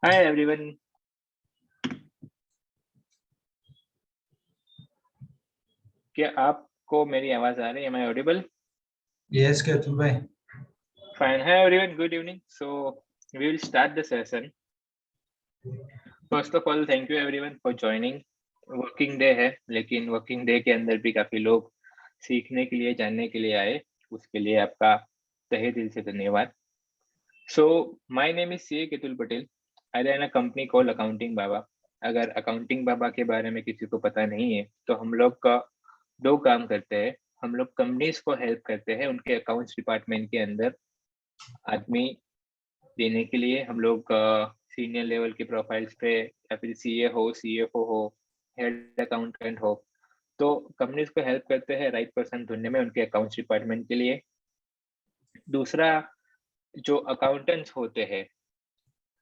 Hi everyone. क्या आपको मेरी आवाज आ रही है? Am I audible? Yes, Ketul bhai. Fine. Hi everyone, good evening. So we will start the session. First of all thank you everyone for joining. Working day है, लेकिन working day के अंदर भी काफी लोग सीखने के लिए, जानने के लिए आए। उसके लिए आपका तहे दिल से धन्यवाद। So my name is C Ketul Patel. I run a company call accounting Baba. अगर अकाउंटिंग बाबा के बारे में किसी को पता नहीं है तो हम लोग का दो काम करते हैं। हम लोग कंपनीज को हेल्प करते हैं उनके अकाउंट्स डिपार्टमेंट के अंदर आदमी देने के लिए। हम लोग सीनियर लेवल के प्रोफाइल्स पे या फिर सीए हो, सीएफओ हो, हेड अकाउंटेंट हो, तो कंपनीज को हेल्प करते हैं राइट पर्सन ढूंढने में उनके अकाउंट्स डिपार्टमेंट के लिए। दूसरा, जो अकाउंटेंट्स होते हैं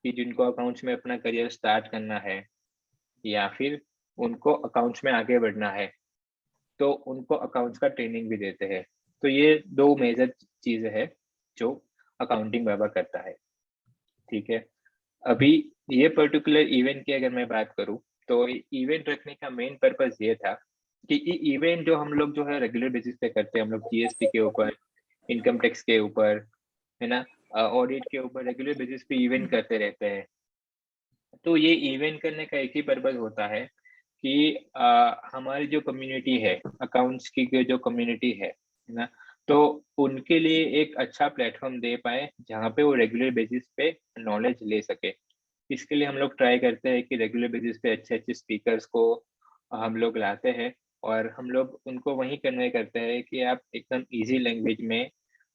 कि जिनको अकाउंट्स में अपना करियर स्टार्ट करना है या फिर उनको अकाउंट्स में आगे बढ़ना है, तो उनको अकाउंट्स का ट्रेनिंग भी देते हैं। तो ये दो मेजर चीजें हैं जो अकाउंटिंग बाबा करता है। ठीक है, अभी ये पर्टिकुलर इवेंट की अगर मैं बात करूं तो इवेंट रखने का मेन पर्पस ये था कि ये इवेंट जो हम लोग जो है रेगुलर बेसिस पे करते हैं, हम लोग जीएसटी के ऊपर, इनकम टैक्स के ऊपर, है ना, ऑडिट के ऊपर रेगुलर बेसिस पे इवेंट करते रहते हैं। तो ये इवेंट करने का एक ही पर्पस होता है कि हमारी जो कम्युनिटी है, अकाउंट्स की जो कम्युनिटी है ना, तो उनके लिए एक अच्छा प्लेटफॉर्म दे पाए जहाँ पे वो रेगुलर बेसिस पे नॉलेज ले सके। इसके लिए हम लोग ट्राई करते हैं कि रेगुलर बेसिस पे अच्छे अच्छे स्पीकर्स को हम लोग लाते हैं और हम लोग उनको वही कन्वे करते हैं कि आप एकदम इजी लैंग्वेज में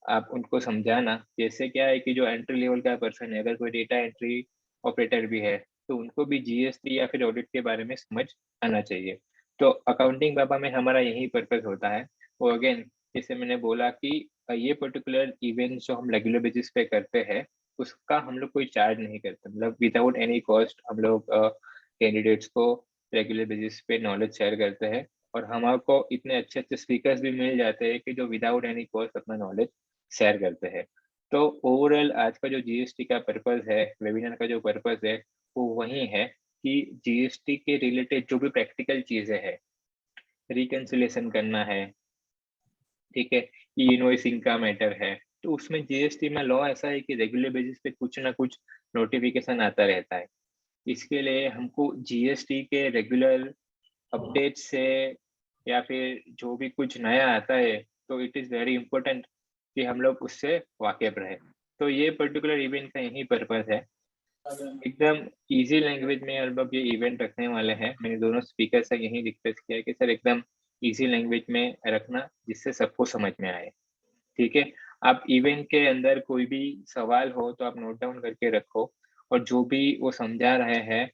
आप उनको समझाना। जैसे क्या है कि जो एंट्री लेवल का पर्सन है, अगर कोई डेटा एंट्री ऑपरेटर भी है, तो उनको भी जीएसटी या फिर ऑडिट के बारे में समझ आना चाहिए। तो अकाउंटिंग बाबा में हमारा यही पर्पस होता है। वो अगेन, जैसे मैंने बोला कि ये पर्टिकुलर इवेंट जो हम रेगुलर बेसिस पे करते हैं उसका हम लोग कोई चार्ज नहीं करते, मतलब विदाउट एनी कॉस्ट हम लोग कैंडिडेट्स को रेगुलर बेसिस पे नॉलेज शेयर करते हैं। और हमारे को इतने अच्छे अच्छे स्पीकर्स भी मिल जाते हैं कि जो विदाउट एनी कॉस्ट अपना नॉलेज शेयर करते हैं। तो ओवरऑल आज का जो जीएसटी का पर्पस है, वेबिनार का जो पर्पस है, वो वही है कि जीएसटी के रिलेटेड जो भी प्रैक्टिकल चीजें हैं, रिकंसिलेशन करना है, ठीक है, इनवॉइसिंग का मैटर है, तो उसमें जीएसटी में लॉ ऐसा है कि रेगुलर बेसिस पे कुछ ना कुछ नोटिफिकेशन आता रहता है। इसके लिए हमको जीएसटी के रेगुलर अपडेट से या फिर जो भी कुछ नया आता है, तो इट इज़ वेरी इंपॉर्टेंट कि हम लोग उससे वाकिफ रहे। तो ये पर्टिकुलर इवेंट का यही पर्पस है। एकदम इजी लैंग्वेज में हम लोग ये इवेंट रखने वाले हैं। मैंने दोनों स्पीकर से यही रिक्वेस्ट किया है कि सर एकदम इजी लैंग्वेज में रखना जिससे सबको समझ में आए। ठीक है, आप इवेंट के अंदर कोई भी सवाल हो तो आप नोट डाउन करके रखो, और जो भी वो समझा रहे हैं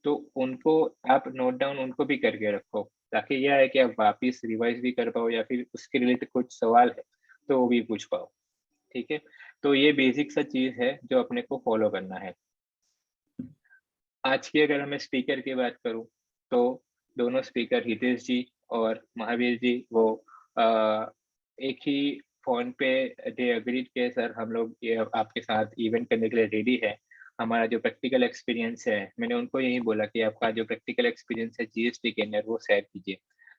तो उनको आप नोट डाउन उनको भी करके रखो, ताकि यह है कि आप वापिस रिवाइज भी कर पाओ या फिर उसके रिलेटेड कुछ सवाल है तो वो भी पूछ पाओ। ठीक है, तो ये बेसिक सा चीज है जो अपने को फॉलो करना है। आज की अगर मैं स्पीकर की बात करूं तो दोनों स्पीकर हितेश जी और महावीर जी वो एक ही फोन पे दे अग्रीड के सर हम लोग ये आपके साथ इवेंट करने के लिए रेडी है। हमारा जो प्रैक्टिकल एक्सपीरियंस है, मैंने उनको यही बोला कि आपका जो प्रैक्टिकल एक्सपीरियंस है जीएसटी के अंदर वो शेयर कीजिए।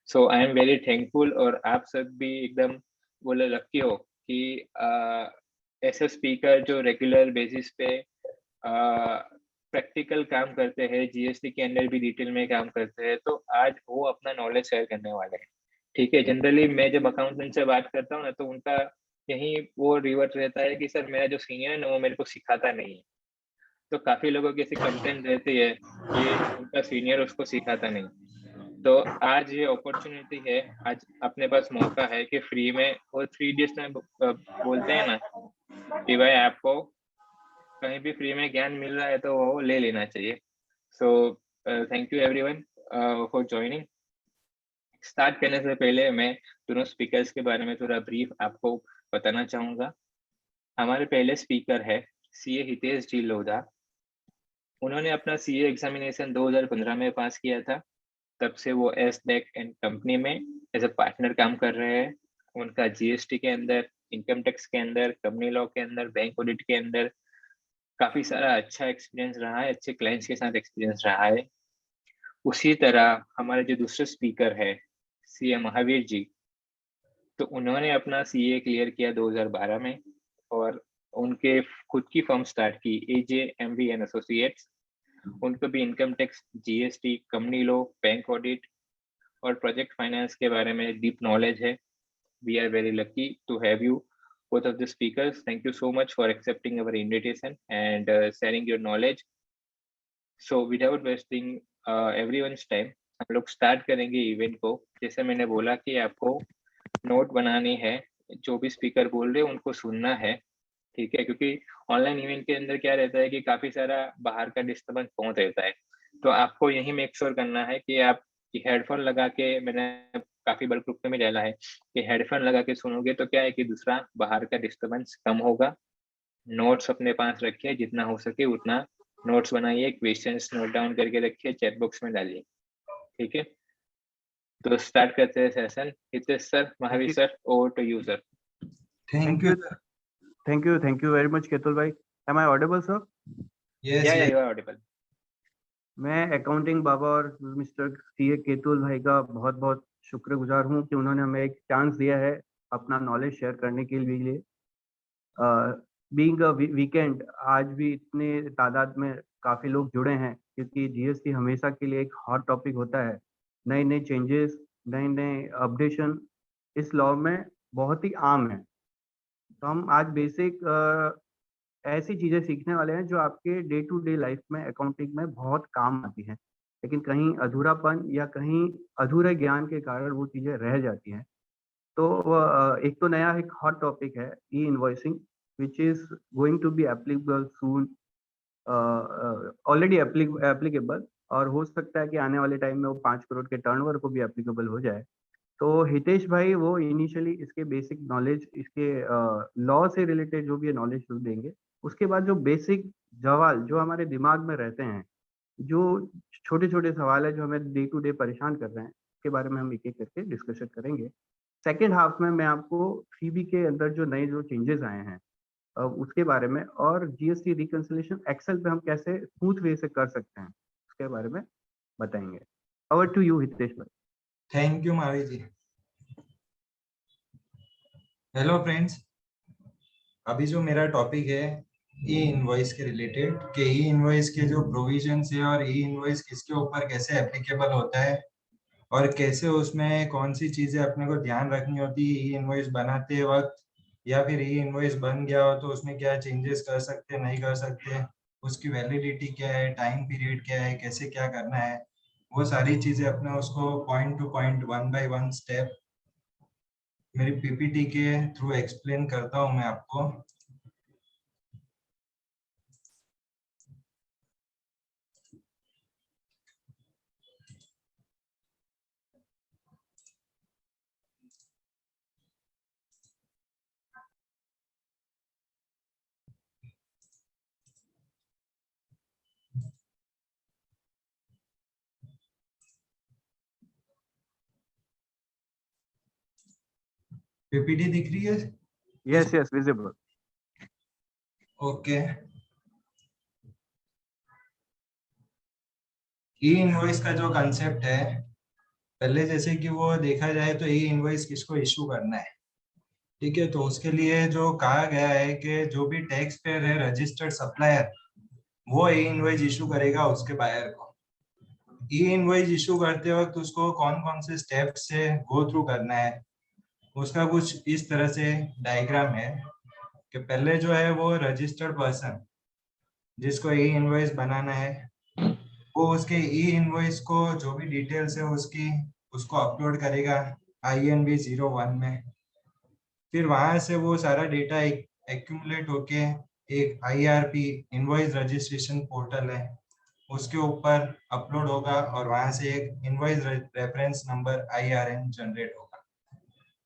सो आई एम वेरी थैंकफुल, और आप सब भी एकदम बोले लकी हो कि ऐसे स्पीकर जो रेगुलर बेसिस पे प्रैक्टिकल काम करते हैं, जीएसटी के अंदर भी डिटेल में काम करते हैं, तो आज वो अपना नॉलेज शेयर करने वाले हैं। ठीक है, जनरली मैं जब अकाउंटेंट से बात करता हूँ ना तो उनका यही वो रिवर्ट रहता है कि सर मेरा जो सीनियर है ना वो मेरे को सिखाता नहीं है। तो काफी लोगों की ऐसी कंप्लेंट रहती है कि उनका सीनियर उसको सिखाता नहीं। तो आज ये अपॉर्चुनिटी है, आज अपने पास मौका है कि फ्री में, और 3 डेज में बोलते हैं ना कि भाई आपको कहीं भी फ्री में ज्ञान मिल रहा है तो वो ले लेना चाहिए। So thank you everyone for joining. Start करने से पहले मैं दोनों स्पीकर्स के बारे में थोड़ा ब्रीफ आपको बताना चाहूंगा। हमारे पहले स्पीकर है सीए हितेश जी लोधा। उन्होंने अपना सीए एग्जामिनेशन 2015 में पास किया था। तब से वो एस डेक एंड कंपनी में एज अ पार्टनर काम कर रहे हैं। उनका जीएसटी के अंदर, इनकम टैक्स के अंदर, कंपनी लॉ के अंदर, बैंक ऑडिट के अंदर काफ़ी सारा अच्छा एक्सपीरियंस रहा है, अच्छे क्लाइंट्स के साथ एक्सपीरियंस रहा है। उसी तरह हमारे जो दूसरे स्पीकर है, सीए महावीर जी, तो उन्होंने अपना सीए क्लियर किया 2012 में और उनके खुद की फर्म स्टार्ट की एजे एमवी एंड एसोसिएट्स। उनको भी income tax, GST, company law, bank audit और प्रोजेक्ट फाइनेंस के बारे में डीप नॉलेज है। We are very lucky to have you, both of the speakers. Thank you so much for accepting our invitation and sharing your knowledge. So without wasting everyone's time, हम लोग start करेंगे event को। जैसे मैंने बोला कि आपको नोट बनानी है, जो भी स्पीकर बोल रहे हैं उनको सुनना है, ठीक है? क्योंकि ऑनलाइन इवेंट के अंदर क्या रहता है कि काफ़ी सारा बाहर का डिस्टर्बेंस बहुत रहता है। तो आपको यही मेक श्योर करना है कि आप हेडफ़ोन लगा के, मैंने काफ़ी बार ग्रुप में डाला है कि हेडफ़ोन लगा के सुनोगे तो क्या है कि दूसरा बाहर का डिस्टर्बेंस कम होगा। नोट्स अपने पास रखिए, जितना हो सके उतना नोट्स बनाइए, क्वेश्चंस नोट डाउन करके रखिए, चैट बॉक्स में डालिए, ठीक है? तो स्टार्ट करते हैं session. Hitesh sir, Mahavir sir, over to you sir. Thank you. Thank you very much, Ketul bhai. Am I audible, sir? Yes, या yes. You are audible. मैं अकाउंटिंग बाबा और मिस्टर सीए केतुल भाई का बहुत बहुत शुक्रगुजार हूँ कि उन्होंने हमें एक चांस दिया है अपना नॉलेज शेयर करने के लिए। बीइंग अ वीकेंड, आज भी इतने तादाद में काफ़ी लोग जुड़े हैं क्योंकि जीएसटी हमेशा के लिए एक हॉट टॉपिक होता है। नए नए चेंजेस, नए नए अपडेशन इस लॉ में बहुत ही आम है। तो हम आज बेसिक ऐसी चीज़ें सीखने वाले हैं जो आपके डे टू डे लाइफ में अकाउंटिंग में बहुत काम आती हैं, लेकिन कहीं अधूरापन या कहीं अधूरे ज्ञान के कारण वो चीज़ें रह जाती हैं। तो एक तो नया एक हॉट टॉपिक है e invoicing, which is going to be applicable soon, already applicable, और हो सकता है कि आने वाले टाइम में वो 5 करोड़ के टर्नओवर को भी एप्लीकेबल हो जाए। तो हितेश भाई वो इनिशियली इसके बेसिक नॉलेज, इसके लॉ से रिलेटेड जो भी नॉलेज देंगे। उसके बाद जो बेसिक सवाल जो हमारे दिमाग में रहते हैं, जो छोटे-छोटे सवाल है जो हमें डे टू डे परेशान कर रहे हैं, उसके बारे में हम एक-एक करके डिस्कशन करेंगे। सेकंड हाफ में मैं आपको सीबी के अंदर जो नए जो चेंजेस आए हैं उसके बारे में, और जीएसटी रिकंसिलिएशन एक्सेल पे हम कैसे स्मूथ वे से कर सकते हैं, उसके बारे में बताएंगे। Over to you Hitesh bhai. Thank you, Mahavir ji. Hello friends, अभी जो मेरा टॉपिक है ई इनवॉइस के रिलेटेड, कि ई इनवॉइस के जो प्रोविजंस है और ई इनवॉइस किसके ऊपर कैसे एप्लीकेबल होता है और कैसे उसमें कौन सी चीजें अपने को ध्यान रखनी होती है ई इनवॉइस बनाते वक्त, या फिर ई इनवॉइस बन गया हो तो उसमें क्या चेंजेस कर सकते नहीं कर सकते, उसकी वैलिडिटी क्या है, टाइम पीरियड क्या है, कैसे क्या करना है, वो सारी चीजें अपने उसको point two point, one by one step मेरी पीपीटी के थ्रू एक्सप्लेन करता हूँ मैं आपको। पीपीटी दिख रही है? Yes yes, visible. ओके। ई इनवॉइस का जो कंसेप्ट है, पहले जैसे कि वो देखा जाए तो ई इनवॉइस किसको इशू करना है, ठीक है? तो उसके लिए जो कहा गया है कि जो भी टैक्स पेयर है, रजिस्टर्ड सप्लायर, वो ई इनवॉइस इशू करेगा उसके बायर को। ई इनवॉइस इशू करते वक्त उसको कौन कौन से स्टेप से गो थ्रू करना है, उसका कुछ इस तरह से डायग्राम है कि पहले जो है वो रजिस्टर्ड पर्सन जिसको ई इनवॉइस बनाना है, वो उसके ई इनवॉइस को जो भी डिटेल्स है उसकी, उसको अपलोड करेगा INV01 में। फिर वहां से वो सारा डेटा एक्यूमुलेट होके एक IRP, इनवॉइस रजिस्ट्रेशन पोर्टल है, उसके ऊपर अपलोड होगा और वहां से एक invoice reference number IRN generate होगा।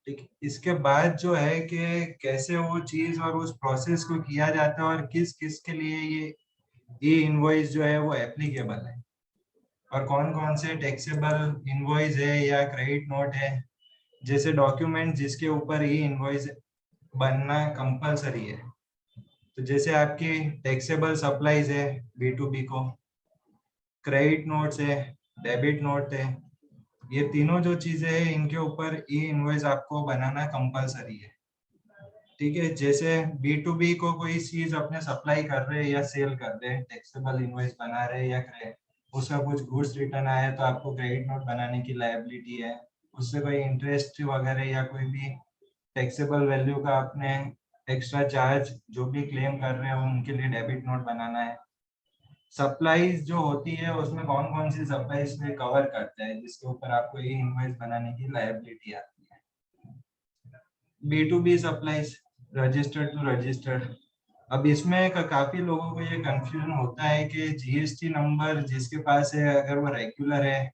ठीक, इसके बाद जो है कि कैसे वो चीज और उस प्रोसेस को किया जाता है और किस किस के लिए ये ई इनवॉइस जो है वो एप्लीकेबल है, और कौन कौन से टैक्सेबल इनवॉइस है या क्रेडिट नोट है, जैसे डॉक्यूमेंट जिसके ऊपर ई इनवॉइस बनना कंपलसरी है। तो जैसे आपकी टैक्सेबल सप्लाईज है B2B को, क्रेडिट नोट्स है, डेबिट नोट है, ये तीनों जो चीजें हैं इनके ऊपर ई इनवॉइस आपको बनाना कंपलसरी है। ठीक है, जैसे B2B को कोई चीज अपने सप्लाई कर रहे हैं या सेल कर रहे हैं, टैक्सेबल इनवॉइस बना रहे हैं, या उसका कुछ गुड्स रिटर्न आया है तो आपको क्रेडिट नोट बनाने की लायबिलिटी है। उससे कोई इंटरेस्ट वगैरह या कोई भी टैक्सेबल वैल्यू का आपने एक्स्ट्रा चार्ज जो भी क्लेम कर रहे हो उनके लिए डेबिट नोट बनाना है। सप्लाईज जो होती है उसमें कौन कौन सी सप्लाईज में कवर करता है जिसके ऊपर आपको ये इनवॉइस बनाने की लायबिलिटी आती है। B2B supplies, registered to registered. अब इसमें काफी लोगों को ये कंफ्यूजन होता है कि GST नंबर जिसके पास है अगर वो रेगुलर है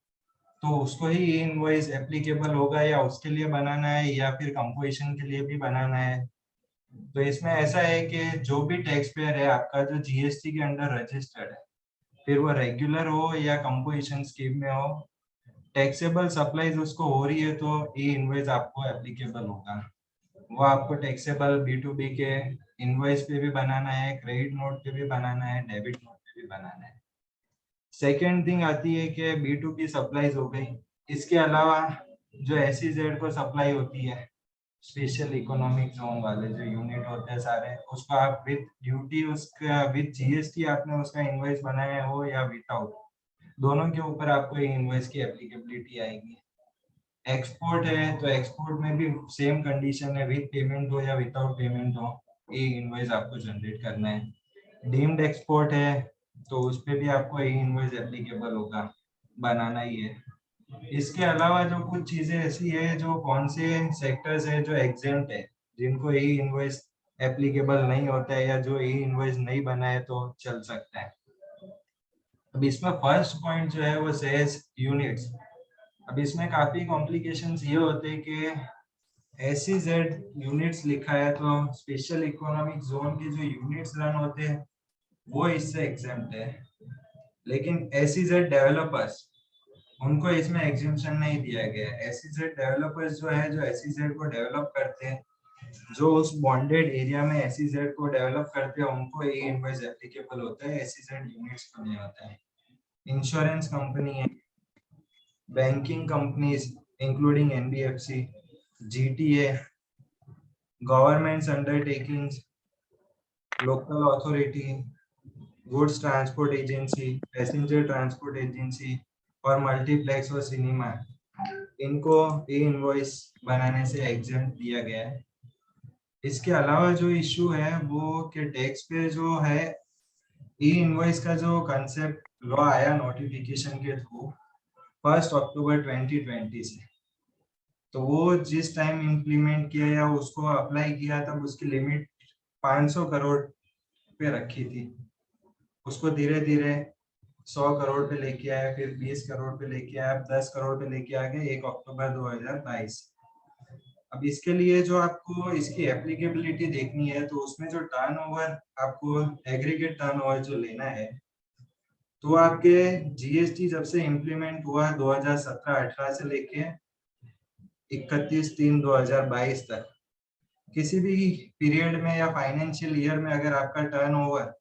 तो उसको ही इनवॉइस एप्लीकेबल होगा, या उसके लिए बनाना है या फिर कंपोजिशन के लिए भी बनाना है। तो इसमें ऐसा है कि जो भी टैक्स पेयर है आपका जो GST के अंडर रजिस्टर्ड है, फिर वो रेगुलर हो या कंपोजिशन स्कीम में हो, टैक्सेबल सप्लाईज उसको हो रही है तो ई इनवॉइस आपको एप्लीकेबल होगा। वो आपको टैक्सेबल B2B के इनवॉइस पे भी बनाना है, क्रेडिट नोट पे भी बनाना है, डेबिट नोट पे भी बनाना है। सेकेंड थिंग आती है कि B2B सप्लाईज हो गई, इसके अलावा जो SEZ को सप्लाई होती है, स्पेशल इकोनॉमिक जोन वाले जो यूनिट होते हैं सारे, उसको आप विद ड्यूटी उसका विद GST आपने उसका इनवॉइस बनाया हो या विदाउट, दोनों के ऊपर आपको ये इनवॉइस की एप्लीकेबिलिटी आएगी। एक्सपोर्ट है तो एक्सपोर्ट में भी सेम कंडीशन है, विद पेमेंट हो या विदाउट पेमेंट हो, ये इनवॉइस आपको जनरेट करना है। डीम्ड एक्सपोर्ट है तो उस पर भी आपको ये इनवॉइस एप्लीकेबल होगा, बनाना ही है। इसके अलावा जो कुछ चीजें ऐसी है जो कौन से सेक्टर्स है जो एग्जेम्प्ट है, जिनको ई इनवॉइस एप्लीकेबल नहीं होता है या जो ई इनवॉइस नहीं बना है तो चल सकता है। अब इसमें फर्स्ट पॉइंट जो है वो सेल्स यूनिट्स। अब इसमें काफी कॉम्प्लिकेशंस ये होते हैं कि SEZ यूनिट्स लिखा है तो स्पेशल इकोनॉमिक जोन के जो यूनिट्स रन होते हैं वो इससे एग्जेम्प्ट है, लेकिन SEZ डेवलपर्स उनको इसमें एग्जेम्पशन नहीं दिया गया है। SEZ डेवलपर्स जो है, जो SEZ को डेवलप करते हैं, जो उस बॉन्डेड एरिया में SEZ को डेवलप करते हैं, उनको ये इनवॉइस एप्लीकेबल होता है, SEZ यूनिट्स को नहीं होता है। इंश्योरेंस कंपनी है, banking companies including NBFC, GTA, governments undertakings, local authority, goods transport agency, passenger transport agency और मल्टीप्लेक्स और सिनेमा, इनको ई इनवॉइस बनाने से एग्जेम्प्ट दिया गया है। इसके अलावा जो इशू है वो कि टैक्स पे जो है ई इनवॉइस का जो कंसेप्ट लॉ आया नोटिफिकेशन के थ्रू 1 अक्टूबर 2020 से, तो वो जिस टाइम इम्प्लीमेंट किया या उसको अप्लाई किया तब उसकी लिमिट 500 करोड़ पे रखी थी। उसको धीरे धीरे 100 करोड़ पे लेके आया, फिर 20 करोड़ पे लेके आया, 10 करोड़ पे लेके आ गए 1 अक्टूबर 2022। अब इसके लिए जो आपको इसकी एप्लीकेबिलिटी देखनी है तो उसमें जो टर्नओवर आपको एग्रीगेट टर्नओवर जो लेना है, तो आपके GST जब से इम्प्लीमेंट हुआ 2017-18 से लेके 31/3/2022 तक, किसी भी पीरियड में या फाइनेंशियल ईयर में अगर आपका टर्नओवर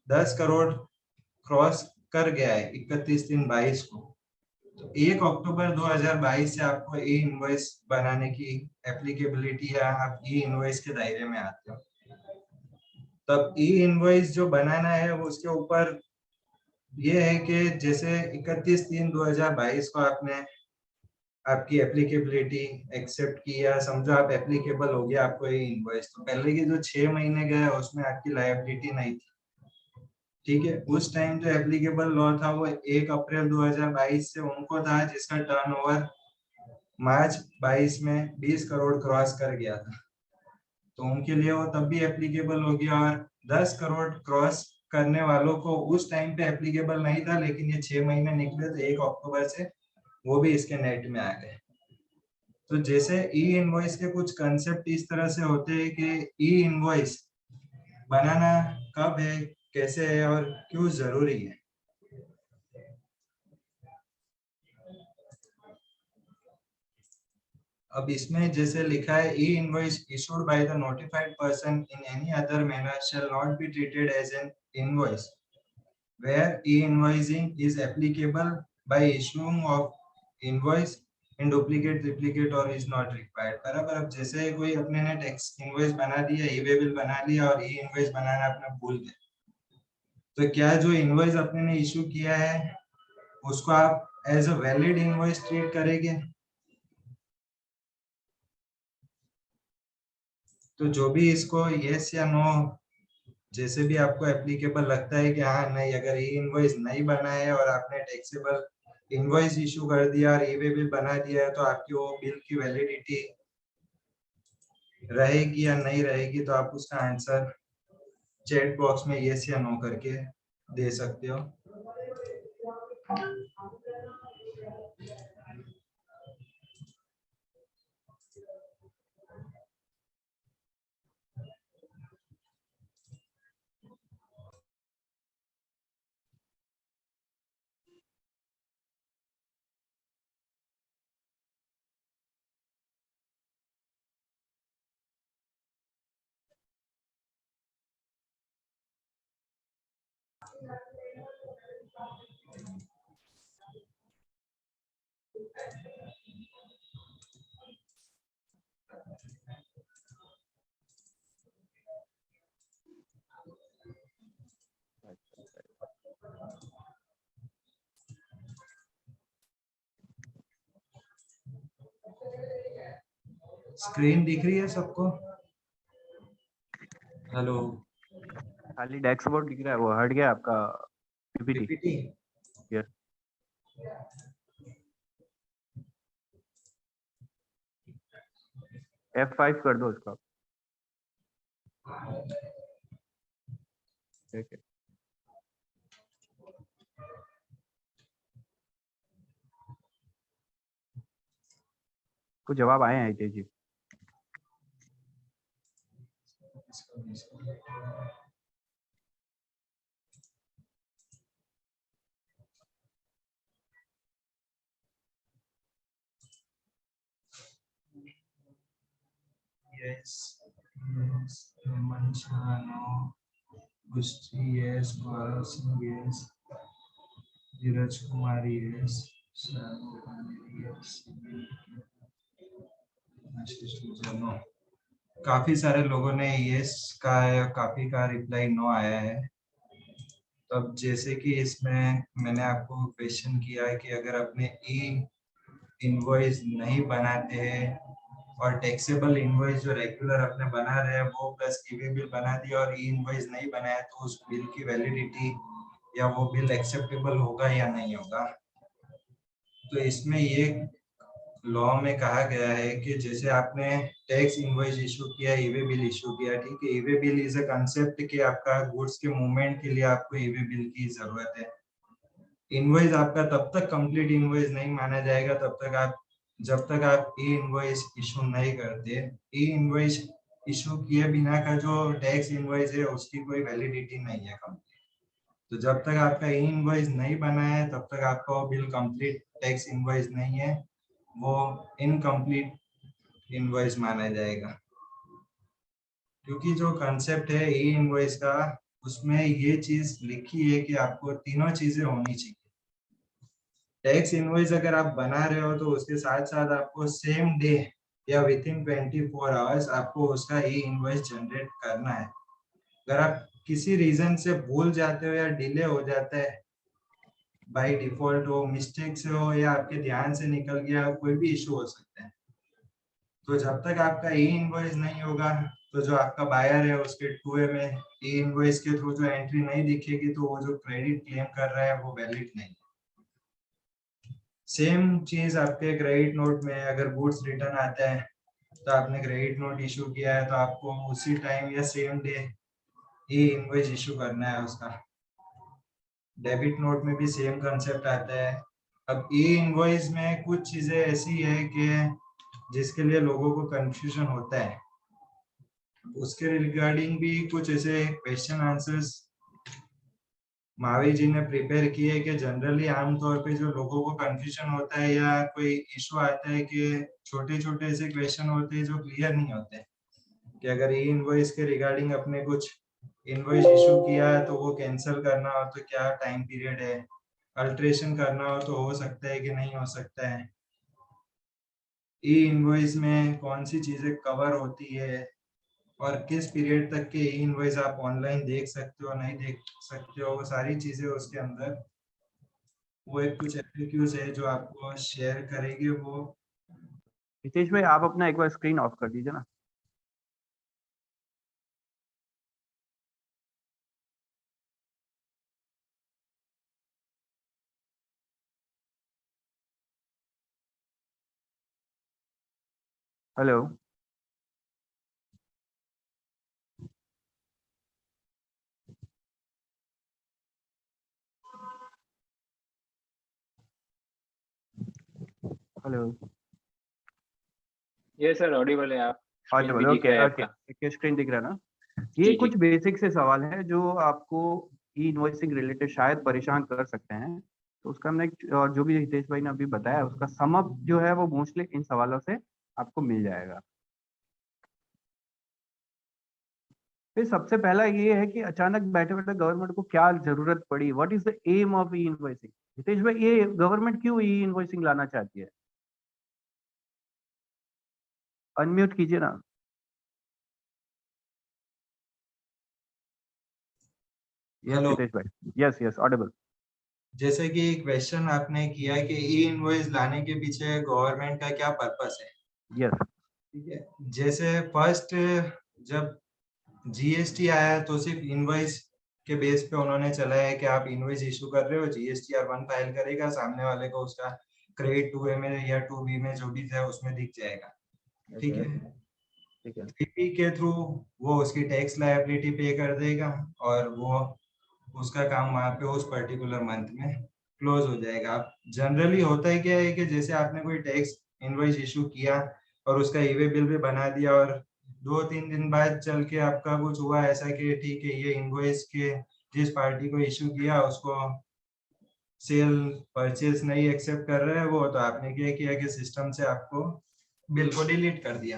10 करोड़ क्रॉस कर गया है 31/3/22 को, तो 1 अक्टूबर 2022 से आपको ई इनवॉइस बनाने की एप्लीकेबिलिटी या आप ई इनवॉइस के दायरे में आते हो। तब ई इनवॉइस जो बनाना है वो उसके ऊपर ये है कि जैसे 31/3/2022 को आपने आपकी एप्लीकेबिलिटी एक्सेप्ट किया, समझो आप एप्लीकेबल हो गया आपको ये इनवॉइस, तो पहले के जो 6 महीने गए उसमें आपकी लायबिलिटी नहीं थी। ठीक है, उस टाइम जो एप्लीकेबल लॉ था वो 1 अप्रैल 2022 से उनको था जिसका टर्नओवर मार्च 22 में 20 करोड़ क्रॉस कर गया था, तो उनके लिए वो तब भी एप्लीकेबल हो गया। और 10 करोड़ क्रॉस करने वालों को उस टाइम पे एप्लीकेबल नहीं था, लेकिन ये 6 महीने निकले तो 1 अक्टूबर से वो भी इसके नेट में आ गए। तो जैसे ई इनवॉइस के कुछ कंसेप्ट इस तरह से होते हैं कि ई इनवॉइस बनाना कब है, कैसे है और क्यों जरूरी है। अब इसमें जैसे लिखा है E invoice issued by the notified person in any other manner shall not be treated as an invoice where e-invoicing is applicable by issuing of invoice in duplicate, triplicate or is not required. बराबर। अब जैसे कोई अपने ने tax invoice बना दिया, e-way bill बना लिया और ई इनवॉइस बनाना अपना भूल गए, तो क्या जो इनवॉइस अपने ने इशू किया है उसको आप as a valid invoice treat करेंगे? तो जो भी इसको यस या नो जैसे भी आपको एप्लीकेबल लगता है कि हाँ नहीं, अगर ई इनवॉइस नहीं बना है और आपने टैक्सेबल इनवॉइस इशू कर दिया और ई-वे बिल बना दिया है, तो आपकी वो बिल की वैलिडिटी रहेगी या नहीं रहेगी, तो आप उसका आंसर चैट बॉक्स में यस या नो करके दे सकते हो। स्क्रीन दिख रही है सबको? हेलो, खाली डैशबोर्ड दिख रहा है, वो हट गया आपका पीपीटी। पीपीटी? यस। F5 कर दो उसका। ठीक है। कुछ जवाब आए हैं तेजी। Yes, yes, Manchano, Gusti, yes, Gaurav Singh, yes, धीरज कुमारी, yes, yes, आशीष जनो। काफी सारे लोगों ने यस का है और काफी का रिप्लाई नो आया है। तब जैसे कि इसमें मैंने आपको क्वेश्चन किया है कि अगर अपने ई इनवॉइस नहीं बनाते हैं और टैक्सेबल इनवॉइस जो रेगुलर अपने बना रहे हैं वो प्लस ई-वे बिल बना दिया और ई इनवॉइस नहीं बनाया, तो उस बिल की वैलिडिटी या वो बिल एक्सेप्टेबल होगा या नहीं होगा। तो इसमें ये लॉ में कहा गया है कि जैसे आपने टैक्स इनवॉइस इशू किया, ई-वे बिल इशू किया, ठीक है, e-way bill is a concept कि आपका गुड्स के मूवमेंट के लिए आपको ई-वे बिल की जरूरत है। इनवॉइस आपका तब तक कंप्लीट इनवॉइस नहीं माना जाएगा जब तक आप ई इनवॉइस इशू नहीं करते। ई इनवॉइस इशू किए बिना का जो टैक्स इनवॉइस है उसकी कोई वैलिडिटी नहीं है कंप्लीट। तो जब तक आपका ई इनवॉइस नहीं बना है तब तक आपका वो बिल कंप्लीट टैक्स इनवॉइस नहीं है, वो इनकम्प्लीट इनवॉइस माना जाएगा। क्योंकि जो कंसेप्ट है ई इनवॉइस का, उसमें ये चीज लिखी है कि आपको तीनों चीजें होनी चाहिए। टैक्स इनवॉइस अगर आप बना रहे हो तो उसके साथ साथ आपको सेम डे या विद इन 24 आवर्स आपको उसका ई इनवॉइस जनरेट करना है। अगर आप किसी रीजन से भूल जाते हो या डिले हो जाता है, बाय डिफॉल्ट हो, मिस्टेक से हो या आपके ध्यान से निकल गया, कोई भी इशू हो सकता है, तो जब तक आपका ई इनवॉइस नहीं होगा तो जो आपका बायर है उसके 2A में ई इनवॉइस के थ्रू जो एंट्री नहीं दिखेगी तो वो जो क्रेडिट क्लेम कर रहा है वो वैलिड नहीं। सेम चीज आपके क्रेडिट नोट में अगर गुड्स रिटर्न आता है तो आपने क्रेडिट नोट इशू किया है तो आपको उसी टाइम या सेम डे ई इनवॉइस इशू करना है उसका। डेबिट नोट में भी सेम कंसेप्ट आता है। अब ई इनवॉइस में कुछ चीजें ऐसी है कि जिसके लिए लोगों को कंफ्यूजन होता है, उसके रिगार्डिंग भी कुछ ऐसे क्वेश्चन आंसर्स मावी जी ने प्रिपेयर की है कि जनरली आमतौर पे जो लोगों को कंफ्यूजन होता है या कोई इशू आता है कि छोटे छोटे ऐसे क्वेश्चन होते हैं जो क्लियर नहीं होते कि अगर ई इनवॉइस के रिगार्डिंग अपने कुछ इनवॉइस इशू किया है तो वो कैंसिल करना हो तो क्या टाइम पीरियड है, अल्ट्रेशन करना हो तो हो सकता है कि नहीं हो सकता है, ई इनवॉइस में कौन सी चीजें कवर होती है और किस पीरियड तक के ई इनवॉइस आप ऑनलाइन देख सकते हो नहीं देख सकते हो, वो सारी चीजें उसके अंदर वो एक कुछ एफएक्यूज है जो आपको शेयर करेंगे वो। हितेश भाई आप अपना एक बार स्क्रीन ऑफ कर दीजिए ना। हेलो। हेलो। ये सर ऑडिबल है, आप स्क्रीन भी ऑडिबल, दिख ओके रहा है ओके, आपका। स्क्रीन दिख रहा है ना। ये जी जी। कुछ बेसिक से सवाल है जो आपको ई इनवॉइसिंग रिलेटेड शायद परेशान कर सकते हैं, तो उसका हमने और जो भी हितेश भाई ने अभी बताया उसका सम अप जो है वो मोस्टली इन सवालों से आपको मिल जाएगा। फिर सबसे पहला ये है कि अचानक बैठे बैठे गवर्नमेंट को क्या जरूरत पड़ी, what is the aim of E invoicing. Hitesh bhai ये गवर्नमेंट क्यों ई इनवॉइसिंग लाना चाहती है? अनम्यूट कीजिए ना। यस हेलो, हितेश भाई, यस यस ऑडिबल। जैसे कि क्वेश्चन आपने किया कि ई इनवॉइस लाने के पीछे गवर्नमेंट का क्या पर्पस है, यस ठीक है। जैसे फर्स्ट जब जीएसटी आया तो सिर्फ इनवॉइस के बेस पे उन्होंने चलाया है कि आप इनवॉइस इशू कर रहे हो, जीएसटीआर 1 फाइल करेगा, सामने वाले को उसका क्रेडिट 2A में या 2B में जो भी था उसमें दिख जाएगा, ठीक है। ठीक है। 3P के थ्रू वो उसकी टैक्स लायबिलिटी पे कर देगा और वो उसका काम वहाँ पे उस पर्टिकुलर मंथ में क्लोज हो जाएगा। अब जनरली होता है क्या है कि जैसे आपने कोई टैक्स इनवॉइस इशू किया और उसका ईवे बिल भी बना दिया और 2-3 दिन बाद चल के आपका कुछ हुआ ऐसा कि ठीक है ये इनवॉइस के जिस पार्टी को इशू किया उसको सेल परचेज नहीं एक्सेप्ट कर रहा है वो, तो आपने क्या किया कि सिस्टम से आपको बिल को डिलीट कर दिया।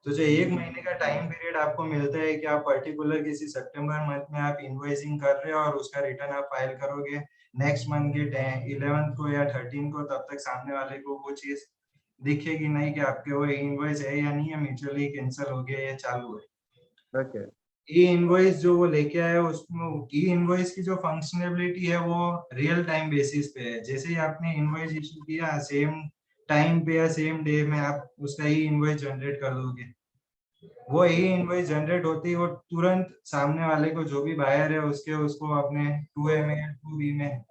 तो जो 1 महीने का टाइम पीरियड आपको मिलता है कि आप पर्टिकुलर किसी सितंबर मंथ में आप इनवॉइसिंग कर रहे हो और उसका रिटर्न आप फाइल करोगे नेक्स्ट मंथ के 11th को या 13 को, तब तक सामने वाले को वो चीज दिखेगी नहीं कि आपके वो इनवॉइस है या नहीं है, म्यूचुअली कैंसिल हो गया या चालू है। ओके ई इनवॉइस जो वो लेके आया उसमें ई इनवॉइस की जो फंक्शनैलिटी है वो रियल टाइम बेसिस पे है। जैसे ही आपने इनवॉइस इशू किया सेम टाइम पे या सेम डे में आप उसका ई इनवॉइस जनरेट कर दोगे। वो ई इनवॉइस जनरेट होती है वो तुरंत सामने वाले को जो भी बायर है उसके उसको अपने 2A में या 2B में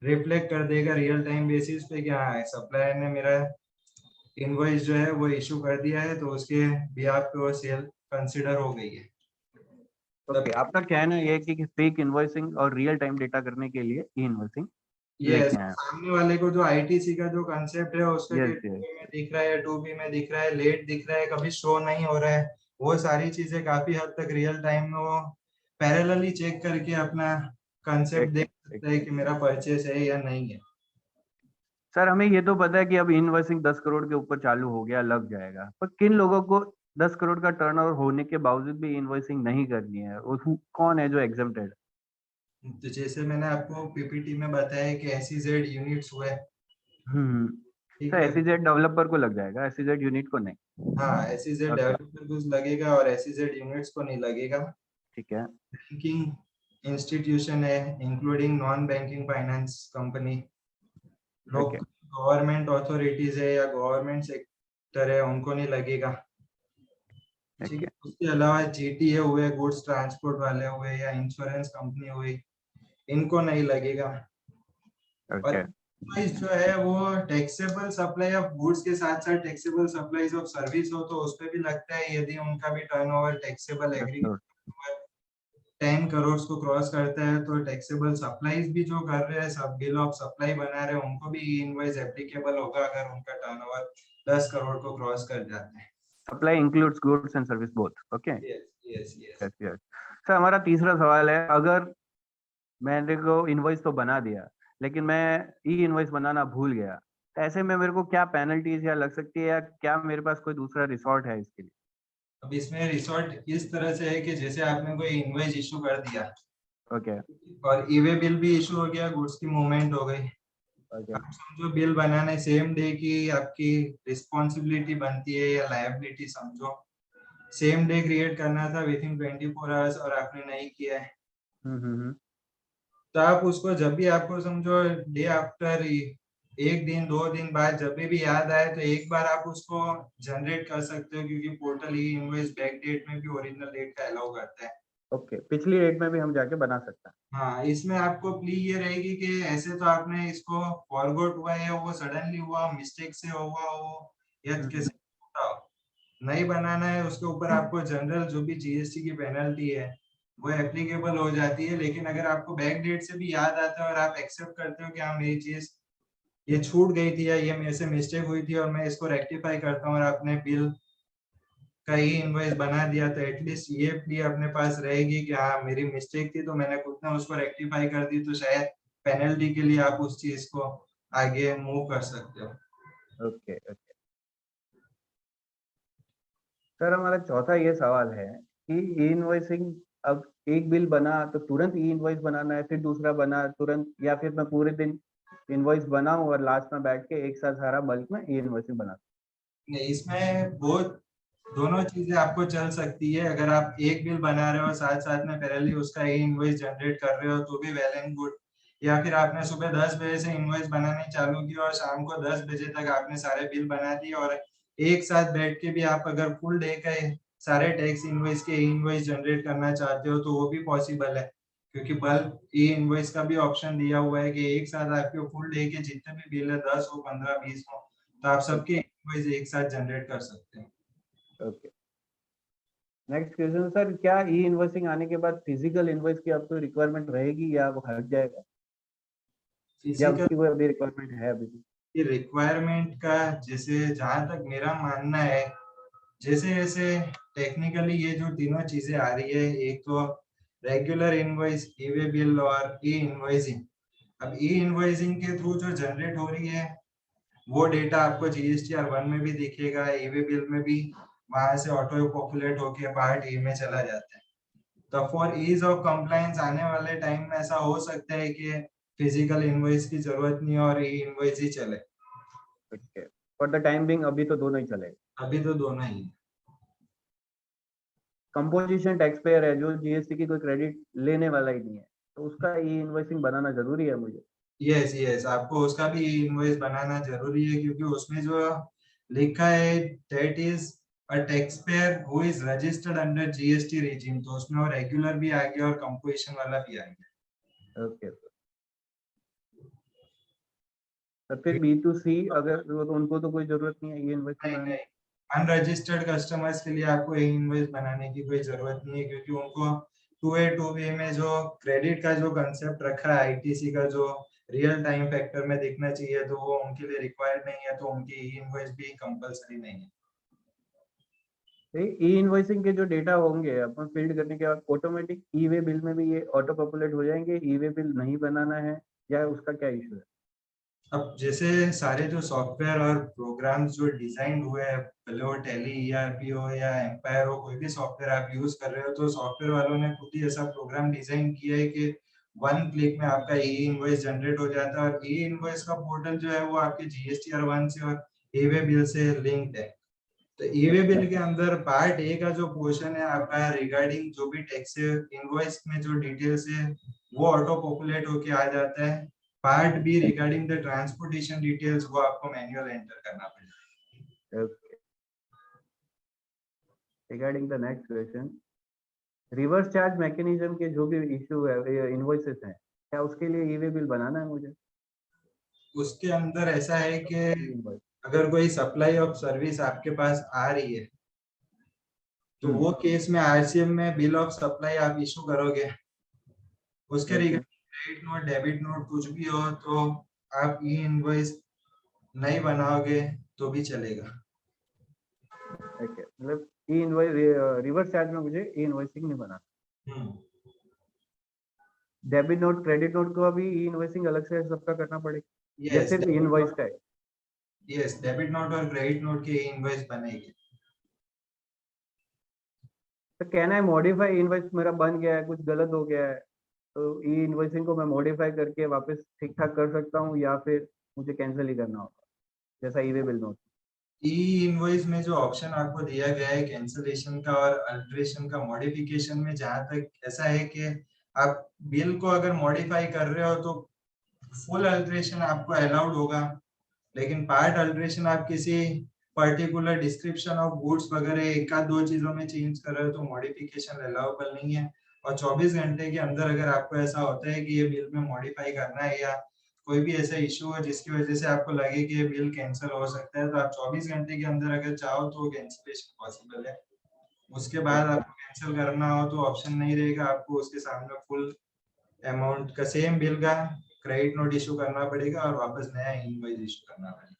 रिफ्लेक्ट कर देगा रियल टाइम बेसिस पे कि हाँ सप्लायर ने मेरा इनवॉइस जो है वो इशू कर दिया है, तो उसके बिहाफ पे वो सेल कंसिडर हो गई है। ओके, आपका कहना ये है कि फेक इनवॉइसिंग और रियल टाइम डेटा करने के लिए ई इनवॉइसिंग यस, लेके आए। सामने वाले को जो आईटीसी का जो कंसेप्ट है उसका कि यस यस 2A में दिख रहा है या 2B में दिख रहा है, लेट दिख रहा है, कभी शो नहीं हो रहा है, वो सारी चीजें काफी हद तक रियल टाइम में वो पैरेलली चेक करके अपना कंसेप्ट देख सकता है कि मेरा परचेस है या नहीं है। सर हमें ये तो पता है कि अब इनवॉइसिंग 10 करोड़ के ऊपर चालू हो गया, लग जाएगा, पर किन लोगों को 10 करोड़ का टर्नओवर होने के बावजूद भी इनवॉइसिंग नहीं करनी है, और कौन है जो एग्जम्प्टेड? तो जैसे मैंने आपको पीपीटी में बताया कि एसईजेड यूनिट्स हुए, सर ठीक है। एसईजेड डेवलपर को लग जाएगा, एसईजेड यूनिट को नहीं। हाँ, एसईजेड ओके डेवलपर को लगेगा और एसईजेड यूनिट्स को नहीं लगेगा। ठीक है। बैंकिंग इंस्टीट्यूशन है including non banking finance company, okay लोग गवर्नमेंट अथॉरिटीज है या गवर्नमेंट सेक्टर है उनको नहीं लगेगा, ठीक है। ओके उसके अलावा जीटीए हुए, गुड्स ट्रांसपोर्ट वाले हुए या इंश्योरेंस कंपनी हुई, इनको नहीं लगेगा। और ओके इनवॉइस जो है वो टैक्सेबल सप्लाई ऑफ गुड्स के साथ साथ टैक्सेबल सप्लाईज ऑफ सर्विस हो तो उस पे भी लगता है यदि उनका भी टर्नओवर टैक्सेबल एग्रीगेट 10 करोड़ को क्रॉस करता है तो टैक्सेबल सप्लाईज भी जो कर रहे हैं सब बिल ऑफ सप्लाई बना रहे हैं उनको भी इनवॉइस एप्लीकेबल होगा अगर उनका टर्नओवर 10 करोड़ को क्रॉस कर जाता है। Supply includes goods and service both. Okay yes yes yes. Yes yes. Sir हमारा तीसरा सवाल है, अगर मैंने को इनवॉइस तो बना दिया, लेकिन मैं ई इनवॉइस बनाना भूल गया। तो ऐसे में मेरे को क्या पेनल्टीज या लग सकती है, या क्या मेरे पास कोई दूसरा रिसोर्ट है इसके लिए? अब इसमें रिसोर्ट इस तरह से है कि जैसे आपने कोई इनवॉइस इशू कर दिया ओके और ईवे बिल भी इशू हो गया, गुड्स की मूवमेंट हो गई, ओके आप समझो बिल बनाने सेम डे की आपकी रिस्पॉन्सिबिलिटी बनती है या लायबिलिटी समझो, सेम डे क्रिएट करना था विद इन 24 आवर्स और आपने नहीं किया है, हम्म। तो आप उसको जब भी आपको समझो डे आफ्टर, एक दिन 2 दिन बाद जब भी याद आए तो एक बार आप उसको जनरेट कर सकते हो, क्योंकि पोर्टल ही इनवॉइस बैक डेट में भी ओरिजिनल डेट का अलाउ करता है। ओके, पिछली डेट में भी हम जाके बना सकते हैं। हाँ, इसमें आपको प्ली ये रहेगी कि ऐसे तो आपने इसको फॉरगॉट हुआ है, वो सडनली हुआ, मिस्टेक से हुआ हो या कैसे होता हो, नहीं बनाना है उसके ऊपर आपको जनरल जो भी जीएसटी की पेनल्टी है वो एप्लीकेबल हो जाती है। लेकिन अगर आपको बैक डेट से भी याद आता है और आप एक्सेप्ट करते हो कि हाँ मेरी चीज ये छूट गई थी या ये मेरे से मिस्टेक हुई थी और मैं इसको रेक्टिफाई करता हूँ और आपने बिल का ही इनवॉइस बना दिया, तो एटलीस्ट ये प्ली अपने पास रहेगी कि हाँ मेरी मिस्टेक थी तो मैंने खुद ने उसको रेक्टिफाई कर दी, तो शायद पेनल्टी के लिए आप उस चीज को आगे मूव कर सकते हो। ओके ओके सर, हमारा चौथा ये सवाल है कि ई इनवॉइसिंग, अब एक बिल बना तो तुरंत ई इनवॉइस बनाना है, फिर दूसरा बना तुरंत, या फिर मैं पूरे दिन इनवॉइस बनाऊं और लास्ट में बैठ के एक साथ सारा बल्क में ई इनवॉइसिंग बना? नहीं, इसमें बहुत दोनों चीजें आपको चल सकती है। अगर आप एक बिल बना रहे हो साथ साथ में पैरेलली उसका इनवॉइस जनरेट कर रहे हो तो भी वेल एंड गुड, या फिर आपने सुबह 10 बजे से इनवॉइस बनानी चालू की और शाम को 10 बजे तक आपने सारे बिल बना दिए, और एक साथ बैठ के भी आप अगर फुल डे का सारे टैक्स इनवॉइस के इनवॉइस जनरेट करना चाहते हो तो वो भी पॉसिबल है, क्योंकि बल्क ई इनवॉइस का भी ऑप्शन दिया हुआ है कि एक साथ आपके फुल डे के जितने भी बिल है 10 हो 15 20 हो तो आप सबके इनवॉइस एक साथ जनरेट कर सकते हैं। ओके, नेक्स्ट क्वेश्चन सर, क्या ई इनवॉइसिंग आने के बाद फिजिकल इनवॉइस की आपको रिक्वायरमेंट रहेगी या वो हट जाएगा, या फिजिकल उसकी कोई अभी रिक्वायरमेंट है अभी भी? की रिक्वायरमेंट का जैसे जहां तक मेरा मानना है, जैसे जैसे टेक्निकली ये जो तीनों चीजें आ रही है, एक तो रेगुलर इनवॉइस, ई वे बिल और ई इनवॉइसिंग। अब ई इनवॉइसिंग के थ्रू जो जनरेट हो रही है वो डेटा आपको जीएसटीआर 1 में भी दिखेगा, ई वे बिल में भी, वहां से ऑटो पॉपुलेट होके पार्ट ए में चला जाता है। तो फॉर ईज ऑफ कंप्लायंस आने वाले टाइम में ऐसा हो सकता है कि फिजिकल इनवॉइस की जरूरत नहीं और ई इनवॉइस ही चले। Okay, for the time being अभी तो दोनों ही चलेगा। अभी तो दोनों ही है। कंपोजिशन टैक्स पेयर है जो जीएसटी की कोई क्रेडिट लेने वाला ही नहीं है, तो उसका ई इनवॉइसिंग बनाना जरूरी है मुझे? यस यस, आपको उसका भी इनवॉइस बनाना जरूरी है, क्योंकि उसमें जो लिखा है that is a tax payer who is registered under GST regime, तो उसमें वो रेगुलर भी आ गया और कंपोजिशन वाला भी आ गया। ओके, तो फिर B2C अगर तो उनको तो कोई जरूरत नहीं है ई इनवॉइसिंग नहीं बनाने नहीं, अनरजिस्टर्ड कस्टमर्स के लिए आपको इनवॉइस बनाने की कोई जरूरत नहीं है, क्योंकि उनको टू वे में जो क्रेडिट का जो कंसेप्ट रखा है आईटीसी का, जो रियल टाइम फैक्टर में दिखना चाहिए, तो वो उनके लिए रिक्वायर्ड नहीं है, तो उनकी ई इनवॉइस भी कंपलसरी नहीं है। में? ई इनवॉइसिंग के जो डेटा होंगे अपन फील्ड करने के बाद ऑटोमेटिक ई वे बिल में भी ये ऑटो पॉपुलेट हो जाएंगे, ई वे बिल नहीं बनाना है, या उसका क्या इशू है? अब जैसे सारे जो सॉफ्टवेयर और प्रोग्राम्स जो डिजाइन हुए हैं, भले वो टैली ईआरपी हो या एम्पायर हो, कोई भी सॉफ्टवेयर आप यूज कर रहे हो, तो सॉफ्टवेयर वालों ने खुद ही ऐसा प्रोग्राम डिजाइन किया है कि 1 क्लिक में आपका ई इनवॉइस जनरेट हो जाता है, और ई इनवॉइस का पोर्टल जो है वो आपके जीएसटीआर 1 से और ई-वे बिल से लिंक्ड है। तो ई-वे बिल के अंदर पार्ट ए का जो पोर्शन है आपका रिगार्डिंग जो भी टैक्स इनवॉइस में जो डिटेल्स है वो ऑटो पॉपुलेट होके आ जाता है। Part B regarding the transportation details वो आपको मैन्युअल एंटर करना पड़ेगा। Okay, regarding the next question, reverse charge mechanism के जो भी इशू है इनवॉइसेस हैं, क्या उसके लिए ई वे बिल बनाना है मुझे? उसके अंदर ऐसा है कि इनवॉइस। अगर कोई सप्लाई ऑफ सर्विस आपके पास आ रही है तो वो केस में आरसीएम में बिल ऑफ सप्लाई आप इशू करोगे, उसके regarding credit note debit note कुछ भी हो तो आप ई इनवॉइस नहीं बनाओगे तो भी चलेगा। ओके, मतलब ई इनवॉइस रिवर्स चार्ज में मुझे ई इनवॉइसिंग नहीं बनाना। डेबिट नोट क्रेडिट नोट को अभी ई इनवॉइसिंग अलग से सबका करना पड़ेगा या यस, सिर्फ इनवॉइस का है? यस, डेबिट नोट और क्रेडिट नोट की इनवॉइस बनेगी। तो कहना है मॉडिफाई इनवॉइस मेरा बन गया है, कुछ गलत हो गया है, तो ई इनवॉइसिंग को मैं मॉडिफाई करके वापस ठीक ठाक कर सकता हूँ या फिर मुझे कैंसिल ही करना होगा जैसा e way bill note? E invoice में जो ऑप्शन आपको दिया गया है कैंसलेशन का और अल्टरेशन का, मॉडिफिकेशन में जहां तक ऐसा है कि आप बिल को अगर मॉडिफाई कर रहे हो तो फुल अल्टरेशन आपको अलाउड होगा, लेकिन पार्ट अल्टरेशन आप किसी पर्टिकुलर डिस्क्रिप्शन ऑफ गुड्स वगैरह एक आध दो चीजों में चेंज कर रहे हो तो मॉडिफिकेशन अलाउबल नहीं है। और 24 घंटे के अंदर अगर आपको ऐसा होता है कि ये बिल में मॉडिफाई करना है या कोई भी ऐसा इशू है जिसकी वजह से आपको लगे कि ये बिल कैंसिल हो सकता है, तो आप 24 घंटे के अंदर अगर चाहो तो कैंसिलेशन पॉसिबल है। उसके बाद आपको कैंसिल करना हो तो ऑप्शन नहीं रहेगा, आपको उसके सामने फुल अमाउंट का सेम बिल का क्रेडिट नोट इशू करना पड़ेगा और वापस नया इनवॉइस इशू करना पड़ेगा।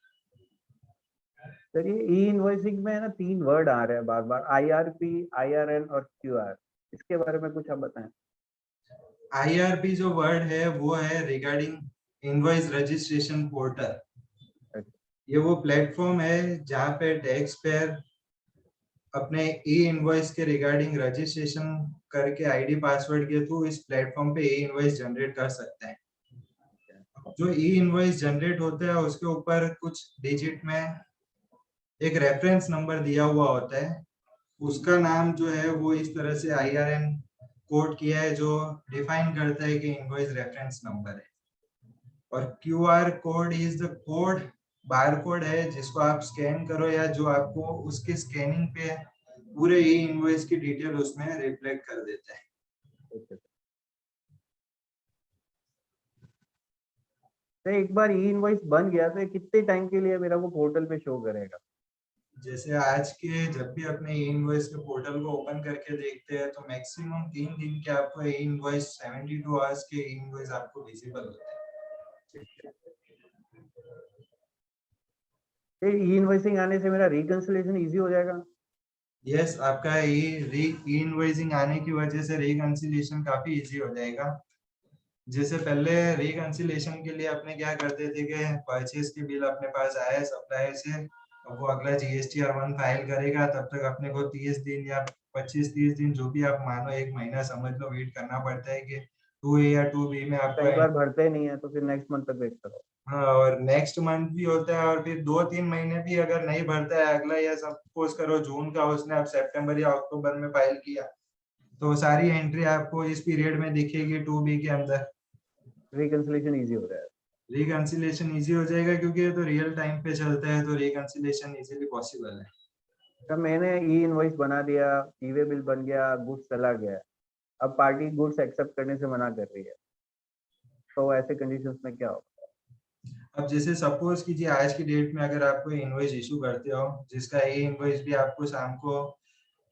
सर ये ई इनवॉइसिंग में है ना 3 वर्ड आ रहे हैं बार बार, IRP, IRN और QR, इसके बारे में कुछ आप बताएं। IRP जो वर्ड है वो है रिगार्डिंग इनवॉइस रजिस्ट्रेशन पोर्टल। ये वो प्लेटफॉर्म है जहाँ पे टैक्स पेयर अपने ई इनवॉइस के रिगार्डिंग रजिस्ट्रेशन करके आईडी पासवर्ड के थ्रू इस प्लेटफॉर्म पे ई इनवॉइस जनरेट कर सकते हैं। जो ई इनवॉइस जनरेट होता है उसके ऊपर कुछ डिजिट में एक रेफरेंस नंबर दिया हुआ होता है, उसका नाम जो है वो इस तरह से IRN कोड किया है जो डिफाइन करता है कि इनवॉइस रेफरेंस नंबर है। और QR code is the code, bar code है जिसको आप स्कैन करो या जो आपको उसके स्कैनिंग पे पूरे ई इनवॉइस की डिटेल उसमें रिफ्लेक्ट कर देता है। तो एक बार ई इनवॉइस बन गया तो ये कितने टाइम के लिए मेरा वो पोर्टल पे शो करेगा? जैसे आज के जब भी अपने ई इनवॉइस के पोर्टल को ओपन करके देखते हैं तो मैक्सिमम 3 दिन के आपको ई इनवॉइस 72 आवर्स के ई इनवॉइस आपको विजिबल होते हैं। ई इनवॉइसिंग आने से मेरा रिकंसिलिएशन इजी हो जाएगा? यस, आपका ई इनवॉइसिंग आने की वजह से रिकंसिलिएशन काफी इजी हो जाएगा। जैसे पहले रिकंसिलिएशन के लिए अपने क्या करते थे कि परचेज की बिल अपने पास आए सप्लायर से, अब वो अगला GSTR1 फाइल करेगा, तब तक अपने को 30 दिन या 25-30 दिन जो भी आप मानो, एक महीना समझ लो, वेट करना पड़ता है कि 2A या 2B में आपको कई बार भरते ही नहीं है तो फिर नेक्स्ट मंथ तक वेट करो। हाँ, और नेक्स्ट मंथ भी होता है और फिर 2-3 महीने भी अगर नहीं भरता है अगला, या सपोज करो जून का उसने आप सितंबर या अक्टूबर में फाइल किया तो सारी एंट्री आपको इस पीरियड में दिखेगी 2B के अंदर। रिकंसिलिएशन इजी हो जाएगा। रिकंसिलिएशन इजी हो जाएगा क्योंकि ये तो रियल टाइम पे चलता है, तो रिकंसिलिएशन इजीली पॉसिबल है। तब मैंने ई इनवॉइस बना दिया, ई वे बिल बन गया, गुड्स चला गया, अब पार्टी गुड्स एक्सेप्ट करने से मना कर रही है, तो ऐसे कंडीशंस में क्या होगा? अब जैसे सपोज कीजिए आज की डेट में अगर आपको इनवॉइस इशू करते हो जिसका ई इनवॉइस भी आपको शाम को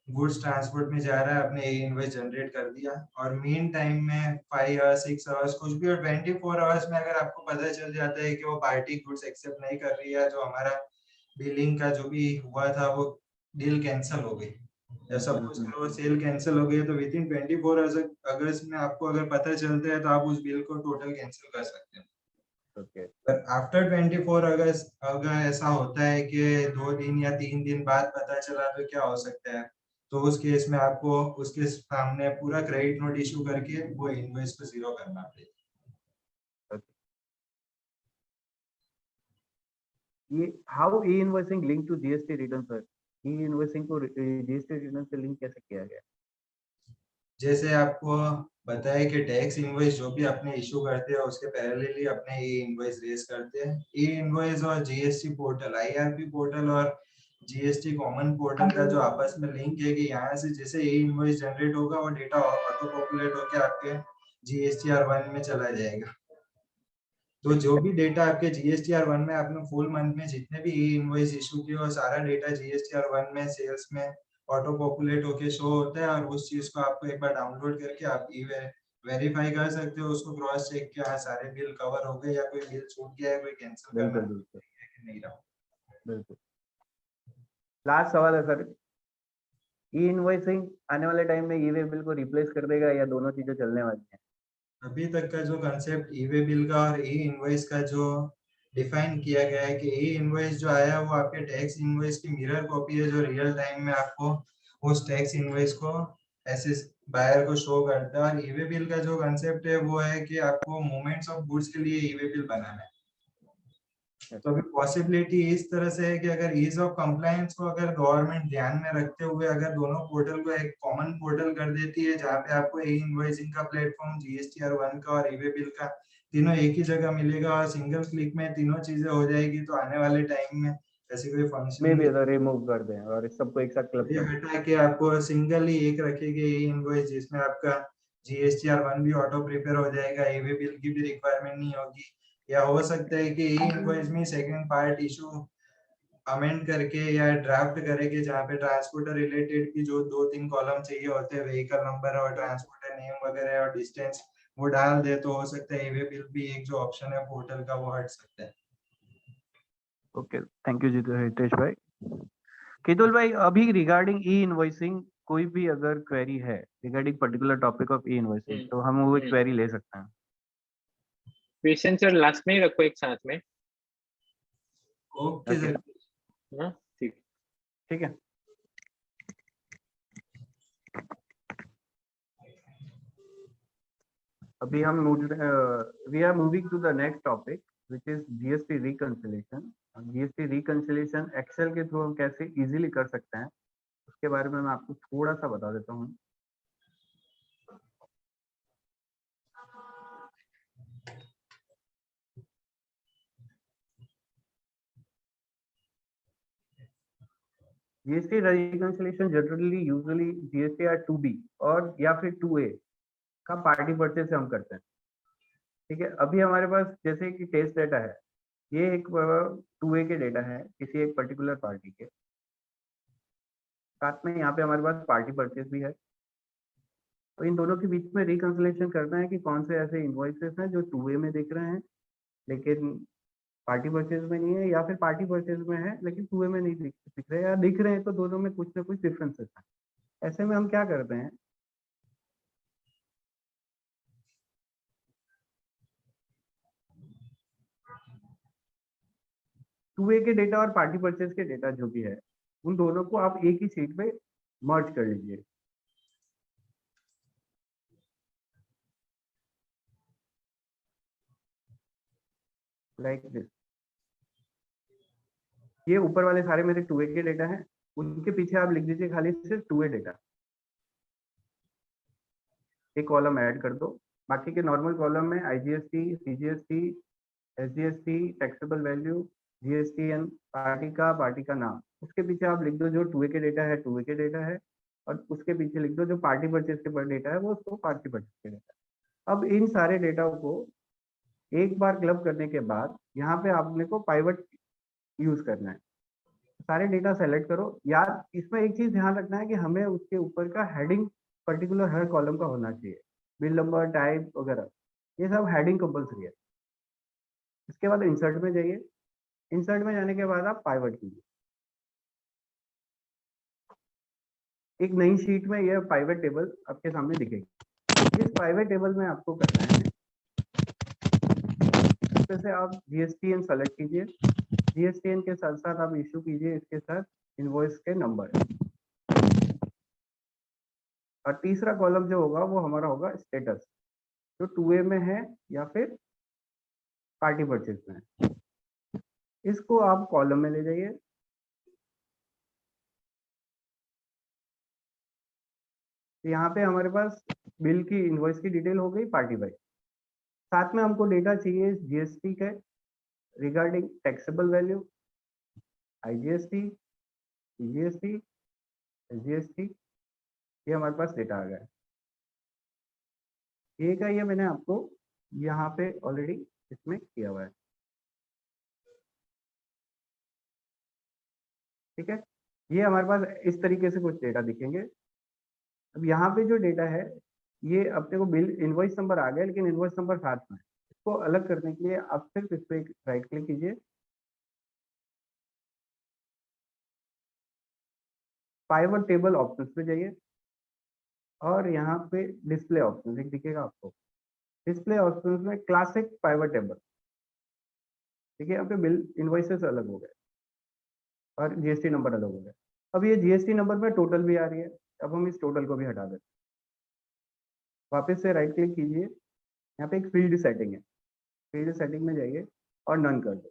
गुड्स ट्रांसपोर्ट में जा रहा है, आपने ई इनवॉइस जनरेट कर दिया और मीन टाइम में 5 आवर्स 6 आवर्स कुछ भी और 24 आवर्स में अगर आपको पता चल जाता है कि वो पार्टी गुड्स एक्सेप्ट नहीं कर रही है, जो हमारा बिलिंग का जो भी हुआ था वो डील कैंसिल हो गई, या सपोज करो वो सेल कैंसिल हो गई, तो विद इन 24 अगस्त में आपको अगर पता चलता है तो आप उस बिल को टोटल कैंसिल कर सकते हैं। पर आफ्टर 24 अगस्त अगर ऐसा होता है कि 2 दिन या 3 दिन बाद पता चला तो क्या हो सकता है, तो उस केस में आपको उसके सामने पूरा क्रेडिट नोट इशू करके वो इनवॉइस को जीरो करना पड़ेगा। ये how E invoicing link to GST return sir? E invoicing को जीएसटी रिटर्न से लिंक कैसे किया गया? जैसे आपको बताया कि टैक्स इनवॉइस जो भी अपने इशू करते हैं उसके पैरेलली अपने ई इनवॉइस रेज करते हैं। ई इनवॉइस और जीएसटी पोर्टल, IRP पोर्टल और जीएसटी कॉमन पोर्टल का जो आपस में लिंक है कि यहाँ से जैसे ई इनवॉइस जनरेट होगा वो डेटा ऑटो पॉपुलेट होकर आपके GSTR1 में चला जाएगा। तो जो भी डेटा आपके GSTR1 में आपने फुल मंथ में जितने भी ई इनवॉइस इशू किए वो सारा डेटा GSTR1 में सेल्स में ऑटो पॉपुलेट होके शो होता है, और उस चीज को आपको एक बार डाउनलोड करके आप वेरीफाई कर सकते हो, उसको क्रॉस चेक किया हाँ सारे बिल कवर हो गए या कोई बिल छूट गया है, कोई कैंसिल करना है कि नहीं रहा। बिल्कुल। लास्ट सवाल है सर, ई इनवॉइसिंग आने वाले टाइम में ई वे बिल को रिप्लेस कर देगा या दोनों चीजें चलने वाली हैं? अभी तक का जो कंसेप्ट ई वे बिल का और ई इनवॉइस का जो डिफाइन किया गया है कि ई इनवॉइस जो आया वो आपके टैक्स इनवॉइस की मिरर कॉपी है जो रियल टाइम में आपको उस टैक्स इनवॉइस को ऐसे बायर को शो करता है। और ई वे बिल का जो कंसेप्ट है वो है कि आपको मूवमेंट्स ऑफ गुड्स के लिए ई वे बिल बनाना है। तो अभी पॉसिबिलिटी इस तरह से है कि अगर ईज ऑफ कंप्लायंस को अगर गवर्नमेंट ध्यान में रखते हुए अगर दोनों पोर्टल को एक कॉमन पोर्टल कर देती है जहाँ पे आपको ई इनवॉइसिंग का प्लेटफॉर्म जीएसटीआर 1 का और ई वे बिल का तीनों एक ही जगह मिलेगा और सिंगल क्लिक में तीनों चीजें हो जाएगी, तो आने वाले टाइम में ऐसी कोई फंक्शन मे भी अगर रिमूव कर दें और इस सबको एक साथ क्लब ये कर दें। हटा के आपको सिंगल ही एक रखेगी ई इनवॉइस जिसमें आपका जीएसटीआर 1 भी ऑटो प्रिपेयर हो जाएगा, ई वे बिल की भी रिक्वायरमेंट नहीं होगी। या हो सकता है कि ई इनवॉइस में सेकंड पार्ट इशू अमेंड करके या ड्राफ्ट करेंगे जहाँ पे ट्रांसपोर्टर रिलेटेड की जो 2-3 कॉलम चाहिए होते हैं, व्हीकल नंबर और ट्रांसपोर्टर नेम वगैरह और डिस्टेंस, वो डाल दे तो हो सकता है ई वे बिल भी एक जो ऑप्शन है पोर्टल का वो हट सकता है। ओके, थैंक यू हितेश भाई। केतुल भाई, अभी रिगार्डिंग ई इनवॉइसिंग कोई भी अगर क्वेरी है regarding particular topic of E invoicing तो हम वो क्वेरी ले सकते हैं। क्वेश्चन सर लास्ट में ही रखो एक साथ में। Okay sir. हाँ ठीक। ठीक है। अभी हम we are moving to the next topic which is GST reconciliation. GST reconciliation Excel के थ्रू हम कैसे इजीली कर सकते हैं उसके बारे में मैं आपको थोड़ा सा बता देता हूँ। GST reconciliation generally usually GST R 2B और या फिर 2A का पार्टी परचेज से हम करते हैं। ठीक है, अभी हमारे पास जैसे कि टेस्ट डेटा है, ये एक 2A के डेटा है किसी एक पर्टिकुलर पार्टी के, साथ में यहाँ पे हमारे पास पार्टी परचेज भी है। तो इन दोनों के बीच में रिकंसिलिएशन करना है कि कौन से ऐसे इनवॉइसेस हैं जो 2A में दिख रहे हैं लेकिन पार्टी परचेज में नहीं है, या फिर पार्टी परचेज में है लेकिन 2A में नहीं दिख रहे, या दिख रहे हैं तो दोनों में कुछ ना कुछ डिफरेंसेस है। ऐसे में हम क्या करते हैं, टू ए के डेटा और पार्टी परचेज के डेटा जो भी है उन दोनों को आप एक ही शीट में मर्ज कर लीजिए। Like this. ये ऊपर वाले सारे मेरे 2A के डेटा हैं, उनके पीछे आप लिख दीजिए खाली सिर्फ 2A डेटा, एक कॉलम ऐड कर दो। बाकी के नॉर्मल कॉलम में IGST, CGST, SGST, taxable value, GSTN, party का नाम, उसके पीछे आप लिख दो जो 2A के डेटा है 2A के डेटा है, और उसके पीछे लिख दो जो पार्टी परचेज के डेटा है वो उसको पार्टी परचेज के डेटा। अब इन सारे डेटा को एक बार क्लब करने के बाद यहाँ पे आपने को पाइवट यूज करना है। सारे डेटा सेलेक्ट करो। याद इसमें एक चीज ध्यान रखना है कि हमें उसके ऊपर का हेडिंग पर्टिकुलर हर कॉलम का होना चाहिए, बिल नंबर, टाइप वगैरह, ये सब हेडिंग कंपलसरी है। इसके बाद इंसर्ट में जाइए। इंसर्ट में जाने के बाद आप पाइवट कीजिए। एक नई शीट में यह पाइवट टेबल आपके सामने दिखेगी। इस पाइवट टेबल में आपको करना है, इसमें से आप जीएसटीएन सेलेक्ट कीजिए। जीएसटीएन के साथ साथ आप इशू कीजिए इसके साथ इनवॉइस के नंबर, और तीसरा कॉलम जो होगा वो हमारा होगा स्टेटस, जो 2A में है या फिर पार्टी परचेज में है। इसको आप कॉलम में ले जाइए। तो यहाँ पे हमारे पास बिल की इनवॉइस की डिटेल हो गई पार्टी वाइज। साथ में हमको डेटा चाहिए जीएसटी के regarding taxable value, IGST, CGST, SGST, ये हमारे पास डेटा आ गया है। ये का ये मैंने आपको यहाँ पे ऑलरेडी इसमें किया हुआ है। ठीक है, ये हमारे पास इस तरीके से कुछ डेटा दिखेंगे। अब यहाँ पे जो डेटा है ये अपने को बिल इनवॉइस नंबर आ गया लेकिन इनवॉइस नंबर साथ में है। इसको अलग करने के लिए आप सिर्फ इस पे राइट क्लिक कीजिए, पाइवट टेबल ऑप्शंस पे जाइए और यहाँ पे डिस्प्ले ऑप्शन एक दिखेगा आपको, डिस्प्ले ऑप्शंस में क्लासिक पाइवट टेबल, ठीक है, यहाँ पे बिल इनवॉइसेस अलग हो गए और जीएसटी नंबर अलग हो गया। अब ये जीएसटी नंबर में टोटल भी आ रही है, अब हम इस टोटल को भी हटा देते हैं। वापस से राइट क्लिक कीजिए, यहाँ पे एक फील्ड सेटिंग है, फील्ड सेटिंग में जाइए और नन कर दो।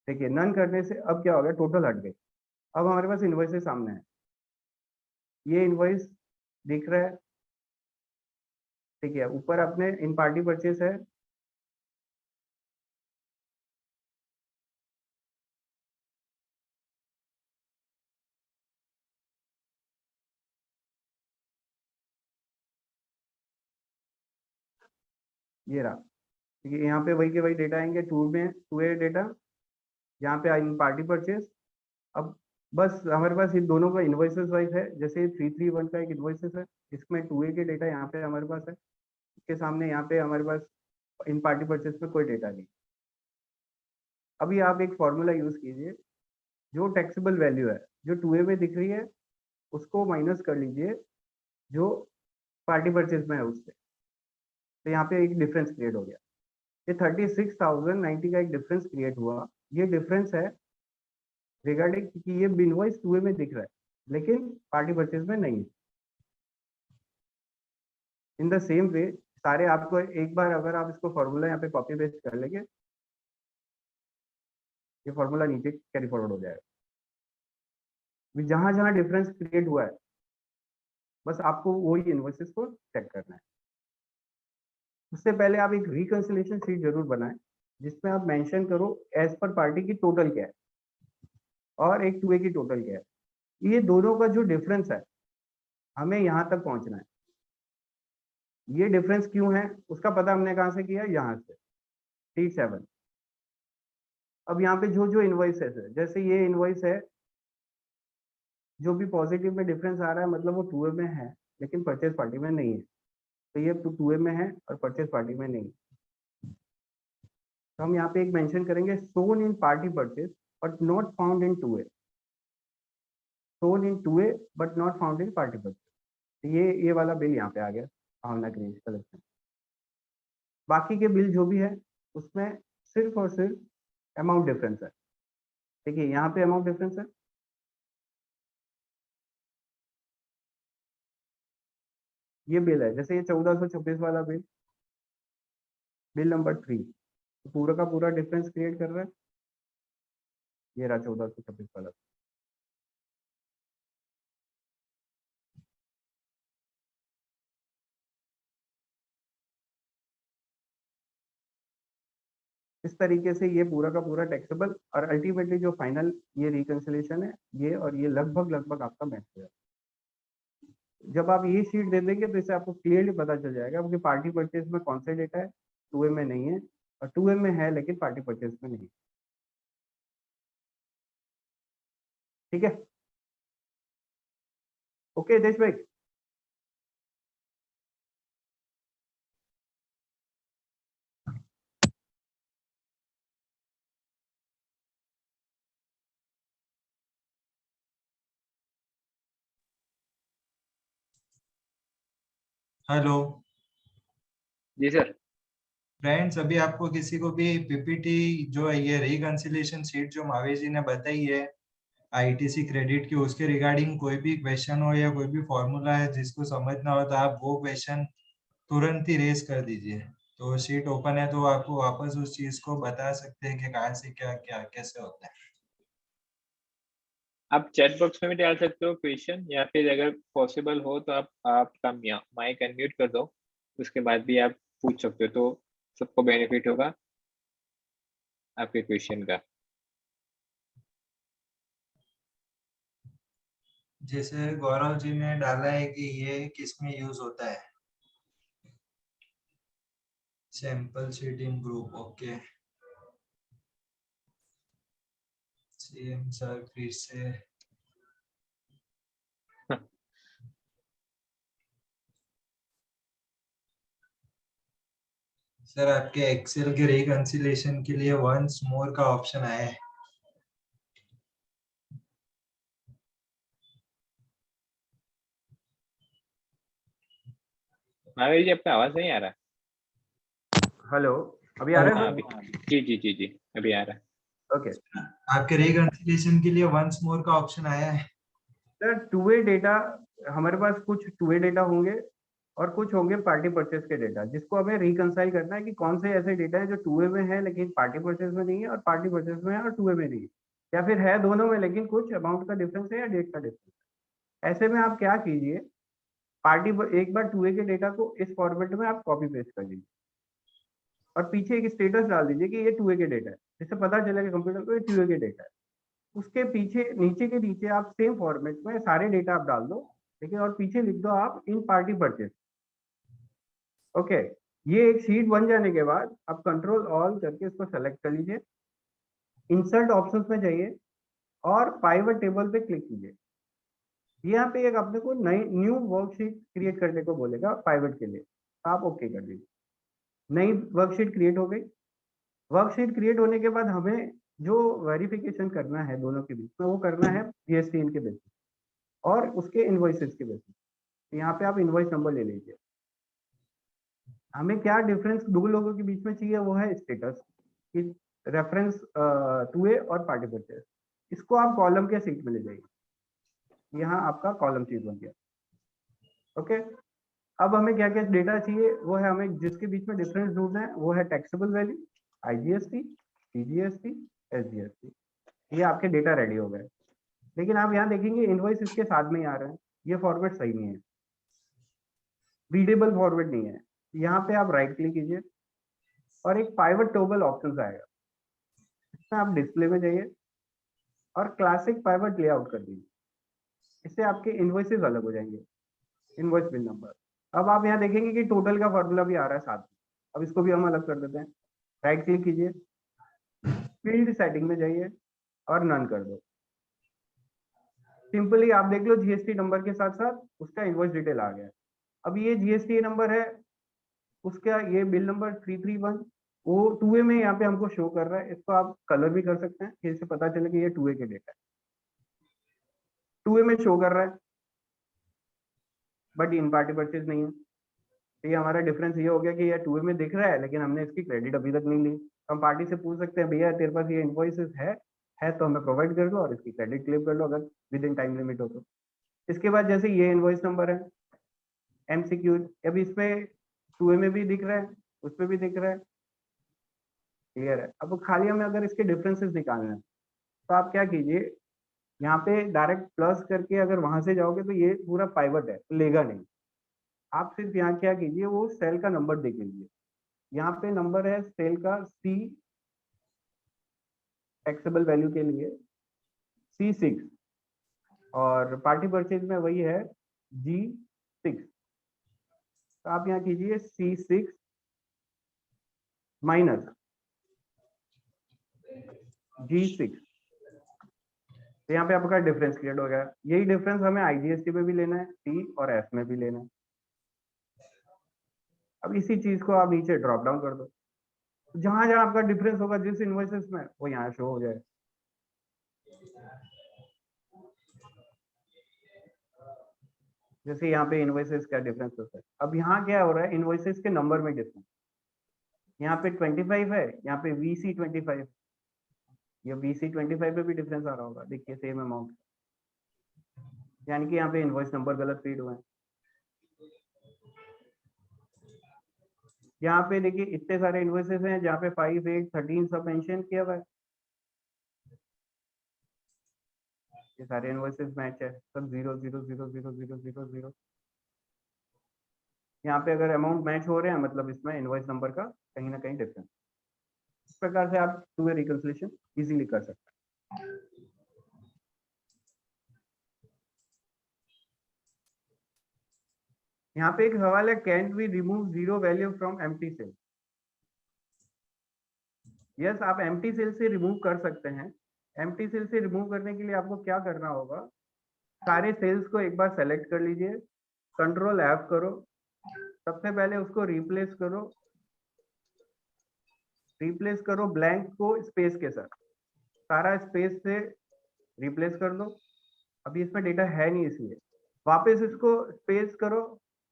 देखिए नन करने से अब क्या हो गया, टोटल हट गई। अब हमारे पास इनवॉइसेस सामने है, ये इनवॉइस दिख रहा है, ठीक है। ऊपर अपने इन पार्टी परचेस है, ये रहा, ठीक है। यहाँ पे वही के वही डेटा आएंगे, टू ए डेटा, यहाँ पे इन पार्टी परचेस। अब बस हमारे पास इन दोनों का इनवॉइसेस वाइज है, जैसे 331 का एक इनवॉइसेस है, इसमें 2A के डेटा यहाँ पे हमारे पास है, इसके सामने यहाँ पे हमारे पास इन पार्टी परचेस में कोई डेटा नहीं। अभी आप एक फॉर्मूला यूज कीजिए, जो टैक्सेबल वैल्यू है जो 2A में दिख रही है उसको माइनस कर लीजिए जो पार्टी परचेज में है उससे, तो यहाँ पे एक डिफरेंस क्रिएट हो गया। ये 36,090 का एक डिफरेंस क्रिएट हुआ। ये डिफरेंस है रिगार्डिंग कि ये इनवॉइस 2A में दिख रहा है लेकिन पार्टी परचेज में नहीं है। इन द सेम वे सारे आपको एक बार अगर आप इसको फॉर्मूला यहाँ पे कॉपी पेस्ट कर लेंगे, ये फॉर्मूला नीचे कैरी फॉरवर्ड हो जाएगा। जहां जहां डिफरेंस क्रिएट हुआ है बस आपको वही इनवॉइसेस को चेक करना है। उससे पहले आप एक रिकंसिलिएशन शीट जरूर बनाएं जिसमें आप मेंशन करो एज पर पार्टी की टोटल क्या है और एक 2A की टोटल क्या है। ये दोनों का जो डिफरेंस है हमें यहाँ तक पहुंचना है। ये डिफरेंस क्यों है उसका पता हमने कहाँ से किया, यहाँ से T7। अब यहाँ पे जो जो इनवॉइसेस है, जैसे ये इनवॉइस है जो भी पॉजिटिव में डिफरेंस आ रहा है मतलब वो 2A में है लेकिन परचेज पार्टी में नहीं है, तो ये 2A में है और परचेज पार्टी में नहीं। तो हम यहाँ पे एक मेंशन करेंगे shown in party purchase but not found in 2A, shown in 2A but not found in party purchase. ये वाला बिल यहाँ पे आ गया भावना ग्रीन कलेक्शन। बाकी के बिल जो भी है उसमें सिर्फ और सिर्फ अमाउंट डिफरेंस है। देखिए यहाँ पे अमाउंट डिफरेंस है, ये बिल है जैसे ये 1426 वाला बिल, बिल नंबर 3, तो पूरा का पूरा डिफरेंस क्रिएट कर रहा है, ये रहा 1426 वाला। इस तरीके से ये पूरा का पूरा टैक्सेबल और अल्टीमेटली जो फाइनल ये रिकंसिलिएशन है ये, और ये लगभग लगभग आपका मैच हो जाएगा। जब आप ये शीट दे देंगे तो इससे आपको क्लियरली पता चल जाएगा कि पार्टी परचेज में कौन सा डेटा है 2A में नहीं है और 2A में है लेकिन पार्टी परचेज में नहीं। ठीक है, ओके देश भाई। हेलो जी सर। फ्रेंड्स, अभी आपको किसी को भी पीपीटी जो है ये रिकंसिलिएशन शीट जो मावी जी ने बताई है आईटीसी क्रेडिट की, उसके रिगार्डिंग कोई भी क्वेश्चन हो या कोई भी फॉर्मूला है जिसको समझना हो तो आप वो क्वेश्चन तुरंत ही रेज कर दीजिए। तो शीट ओपन है तो आपको वापस उस चीज को बता सकते हैं कि कहाँ से क्या क्या कैसे होता है। आप चैट बॉक्स में भी डाल सकते हो क्वेश्चन, या फिर अगर पॉसिबल हो तो आप आपका माइक अनम्यूट कर दो, उसके बाद भी आप पूछ सकते हो, तो सबको बेनिफिट होगा आपके क्वेश्चन का। जैसे गौरव जी ने डाला है कि ये किस में यूज होता है, sample sheet in group. Okay same sir, फिर से सर आपके एक्सेल के रिकंसिलिएशन के लिए वंस मोर का ऑप्शन आया है। महावीर जी आपका आवाज नहीं आ रहा। हेलो, अभी आ रहा हाँ है अभी, सर? जी जी जी जी अभी आ रहा है। ओके आपके रिकंसिलिएशन के लिए वंस मोर का ऑप्शन आया है। सर, टू वे डेटा हमारे पास कुछ टू वे डेटा होंगे और कुछ होंगे पार्टी परचेज के डेटा, जिसको हमें रिकंसाइल करना है कि कौन से ऐसे डेटा है जो टू वे में है लेकिन पार्टी परचेज में नहीं है, और पार्टी परचेज में है और टू वे में नहीं है, या फिर है दोनों में लेकिन कुछ अमाउंट का डिफरेंस है या डेट का डिफरेंस है। ऐसे में आप क्या कीजिए, एक बार टू वे के डेटा को इस फॉर्मेट में आप कॉपी पेस्ट कर दीजिए और पीछे एक स्टेटस डाल दीजिए कि ये टू वे के डेटा है, जिससे पता चलेगा कंप्यूटर को ये टू वे के डेटा है। उसके पीछे नीचे के नीचे आप सेम फॉर्मेट में सारे डेटा आप डाल दो, ठीक है, और पीछे लिख दो आप इन पार्टी परचेज। ओके, ये एक शीट बन जाने के बाद आप कंट्रोल ऑल करके इसको सेलेक्ट कर लीजिए, इंसर्ट ऑप्शंस में जाइए और पाइवट टेबल पे क्लिक कीजिए। यहाँ पे एक अपने को नई न्यू वर्कशीट क्रिएट करने को बोलेगा पाइवट के लिए, आप ओके कर दीजिए। नई वर्कशीट क्रिएट हो गई। वर्कशीट क्रिएट होने के बाद हमें जो वेरिफिकेशन करना है दोनों के बीच में, वो करना है जीएसटी के बेसिस और उसके इनवॉइसेस के बेसिस। यहाँ पे आप इनवॉइस नंबर ले लीजिए। हमें क्या डिफरेंस दो लोगों के बीच में चाहिए, वो है स्टेटस की रेफरेंस टू ए और पार्टी परचेज। इसको आप कॉलम के सीट में ले जाइए। यहाँ आपका कॉलम चीज बन गया। ओके, अब हमें क्या क्या डेटा चाहिए, वो है हमें जिसके बीच में डिफरेंस ढूंढना है, वो है taxable value, IGST, CGST, SGST. ये आपके डेटा रेडी हो गए। लेकिन आप यहाँ देखेंगे इनवॉइस इसके साथ में ही आ रहा है, ये फॉर्मेट सही नहीं है, रीडेबल फॉर्मेट नहीं है। यहाँ पे आप राइट क्लिक कीजिए और एक पाइवट टेबल ऑप्शन आएगा, इसमें आप डिस्प्ले में जाइए और क्लासिक पाइवट लेआउट कर दीजिए। इससे आपके इनवॉइसेस अलग हो जाएंगे, इनवॉइस बिल नंबर। अब आप यहाँ देखेंगे कि टोटल का फॉर्मूला भी आ रहा है साथ में। अब इसको भी हम अलग कर देते हैं। राइट क्लिक कीजिए, फील्ड सेटिंग में जाइए और नन कर दो। सिंपली आप देख लो जीएसटी नंबर के साथ साथ उसका इनवॉइस डिटेल आ गया है। अब ये जीएसटी नंबर है, उसका ये बिल नंबर 331 वो टू वे में यहाँ पे हमको शो कर रहा है। इसको आप कलर भी कर सकते हैं, इससे पता चले कि ये टू वे के डेटा है, टू वे में शो कर रहा है बट इन पार्टी परचेज नहीं है। तो ये हमारा डिफरेंस ये हो गया कि ये टू वे में दिख रहा है लेकिन हमने इसकी क्रेडिट अभी तक नहीं ली। हम पार्टी से पूछ सकते हैं, भैया तेरे पास ये इनवॉइसेस है तो हमें प्रोवाइड कर दो और इसकी क्रेडिट क्लेम कर लो अगर विद इन टाइम लिमिट हो तो। इसके बाद जैसे ये इनवॉइस नंबर है एमसीक्यू, अभी इसमें टू वे में भी दिख रहा है, उस पर भी दिख रहा है, क्लियर है। अब खाली हमें अगर इसके डिफरेंसेस निकालना है तो आप क्या कीजिए, यहाँ पे डायरेक्ट प्लस करके अगर वहां से जाओगे तो ये पूरा पाइवट है, लेगा नहीं। आप सिर्फ यहाँ क्या कीजिए, वो सेल का नंबर देख लीजिए। यहाँ पे नंबर है सेल का सी, टैक्सेबल वैल्यू के लिए C6, और पार्टी परचेज में वही है G6। तो आप यहाँ कीजिए C6 माइनस G6। तो यहाँ पे आपका डिफरेंस क्रिएट हो गया। यही डिफरेंस हमें आईजीएसटी में भी लेना है, टी और एफ में भी लेना है। अब इसी चीज को आप नीचे ड्रॉप डाउन कर दो, जहां जहां आपका डिफरेंस होगा जिस इनवॉइसेस में, वो यहाँ शो हो जाए। जैसे यहाँ पे इनवॉइसेस का डिफरेंस होता है। अब यहाँ क्या हो रहा है, इनवॉइसेस के नंबर में डिफरेंस। यहाँ पे 25 है, यहाँ पे VC25, या VC25 पे भी डिफरेंस आ रहा होगा, देखिए सेम अमाउंट, यानी कि यहाँ पे इनवॉइस नंबर गलत फीड हुआ है। यहाँ पे देखिए इतने सारे इनवॉइसेस हैं जहाँ पे 5, 8, 13 सब मेंशन किया हुआ है। ये सारे इनवॉइसेस मैच है, सब 0 0 0 0 0 0 0। यहाँ पे अगर अमाउंट मैच हो रहे हैं मतलब इसमें इनवॉइस नंबर का कहीं ना कहीं डिफरेंस। इस प्रकार से आप टू वे रिकंसिलिएशन इजीली कर सकते हैं। यहाँ पे एक सवाल है, can we remove zero value from empty cell. Yes, आप एम्प्टी सेल से रिमूव कर सकते हैं। एम्प्टी सेल से रिमूव करने के लिए आपको क्या करना होगा, सारे सेल्स को एक बार सेलेक्ट कर लीजिए, कंट्रोल F करो, सबसे पहले उसको रिप्लेस करो ब्लैंक को स्पेस के साथ, सारा स्पेस से रिप्लेस कर दो। अभी इसमें डेटा है नहीं इसलिए वापस इसको स्पेस करो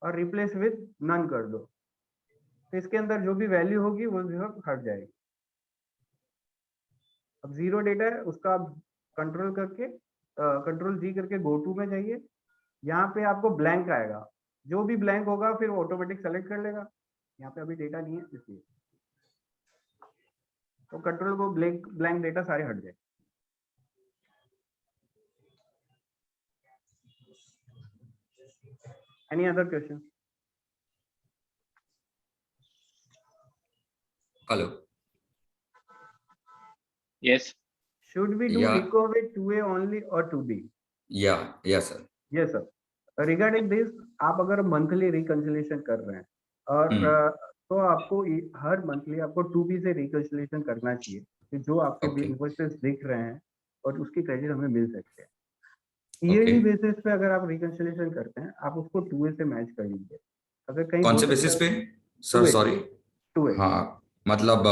और रिप्लेस विद नन कर दो, तो इसके अंदर जो भी वैल्यू होगी वो जो है हट जाएगी। अब जीरो डेटा है उसका आप कंट्रोल करके कंट्रोल जी करके गो टू में जाइए, यहाँ पे आपको ब्लैंक आएगा, जो भी ब्लैंक होगा फिर वो ऑटोमेटिक सेलेक्ट कर लेगा। यहाँ पे अभी डेटा नहीं है इसलिए, तो कंट्रोल को ब्लैंक डेटा सारे हट जाए। Any other question? Hello. Yes. Should we do Yeah. reco with 2A only or 2B? या sir. Yes sir. Regarding this, आप अगर मंथली रिकंसिलिएशन कर रहे हैं और तो आपको हर मंथली आपको 2B से रिकंसिलिएशन करना चाहिए, कि जो आपके Okay. इनवॉइसेस दिख रहे हैं और उसकी क्रेडिट हमें मिल सकते हैं। Okay. ईयरली बेसिस पे अगर आप रिकंसिलिएशन करते हैं, आप उसको 2A से मैच कर लीजिए। अगर कहीं कौन हो से सकता बेसिस है पे सर? 2A, sorry. 2A। हाँ, मतलब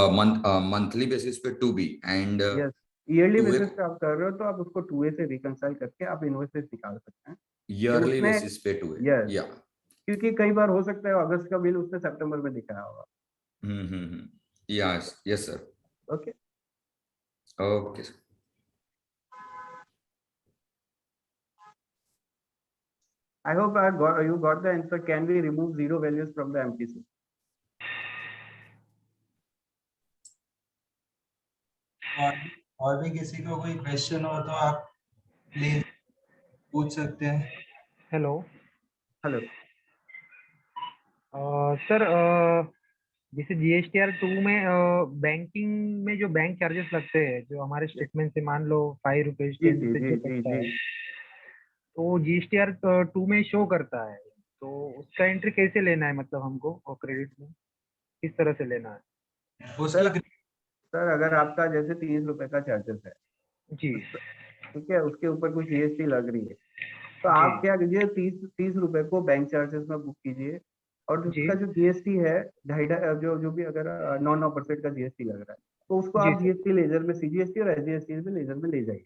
मंथली बेसिस पे 2B and yes, yearly 2A basis पे आप कर रहे हो तो आप उसको 2A से रिकंसाइल करके आप इनवॉइसेस निकाल सकते हैं। ईयरली उसमें बेसिस पे 2A। यस, या क्योंकि कई बार हो सकता है अगस्त का बिल उसने सितंबर में दिखाया होगा। Yes yes sir. Okay, okay sir. I hope you got the answer. Can we remove zero values from the MTC? और भी किसी को कोई क्वेश्चन हो तो आप प्लीज पूछ सकते हैं। हेलो हेलो सर, जैसे GSTR 2 में बैंकिंग में जो बैंक चार्जेस लगते हैं, जो हमारे स्टेटमेंट से मान लो 5 रुपीज जी 10 जी रुपीज जी जो जी कटता है, जी तो GSTR 2 में शो करता है, तो उसका एंट्री कैसे लेना है, मतलब हमको और क्रेडिट में किस तरह से लेना है? उसकी सर अगर आपका जैसे 30 रुपए का चार्जेस है, जी ठीक है, उसके ऊपर कुछ GST लग रही है, तो जी आप क्या कीजिए, 30 रुपए को बैंक चार्जेस में बुक कीजिए, और जी उसका जो GST है जो भी अगर 9% का GST लग रहा है, तो उसको जी आप सर, GST लेजर में CGST और SGST में लेजर में ले जाइए।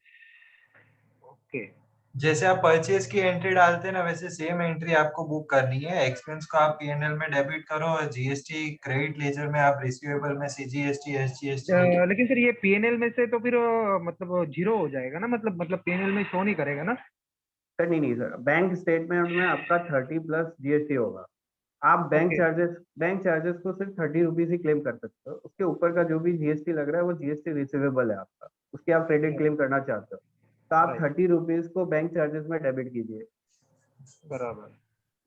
ओके जैसे आप परचेज की एंट्री डालते हैं ना, वैसे सेम एंट्री आपको बुक करनी है। एक्सपेंस को आप P&L में डेबिट करो और GST क्रेडिट लेजर में आप रिसीवेबल में CGST SGST। लेकिन सर ये PNL में से तो फिर मतलब जीरो हो जाएगा ना, मतलब PNL में शो नहीं करेगा ना? सर नहीं सर, बैंक स्टेटमेंट में आपका 30 प्लस GST होगा। आप ओके बैंक चार्जेस को सिर्फ 30 रुपीज ही क्लेम कर सकते हो, उसके ऊपर का जो भी GST लग रहा है वो GST रिसीवेबल है आपका, उसके आप क्रेडिट क्लेम करना चाहते हो, तो आप राइट 30 रुपीज को बैंक चार्जेस में डेबिट कीजिए। बराबर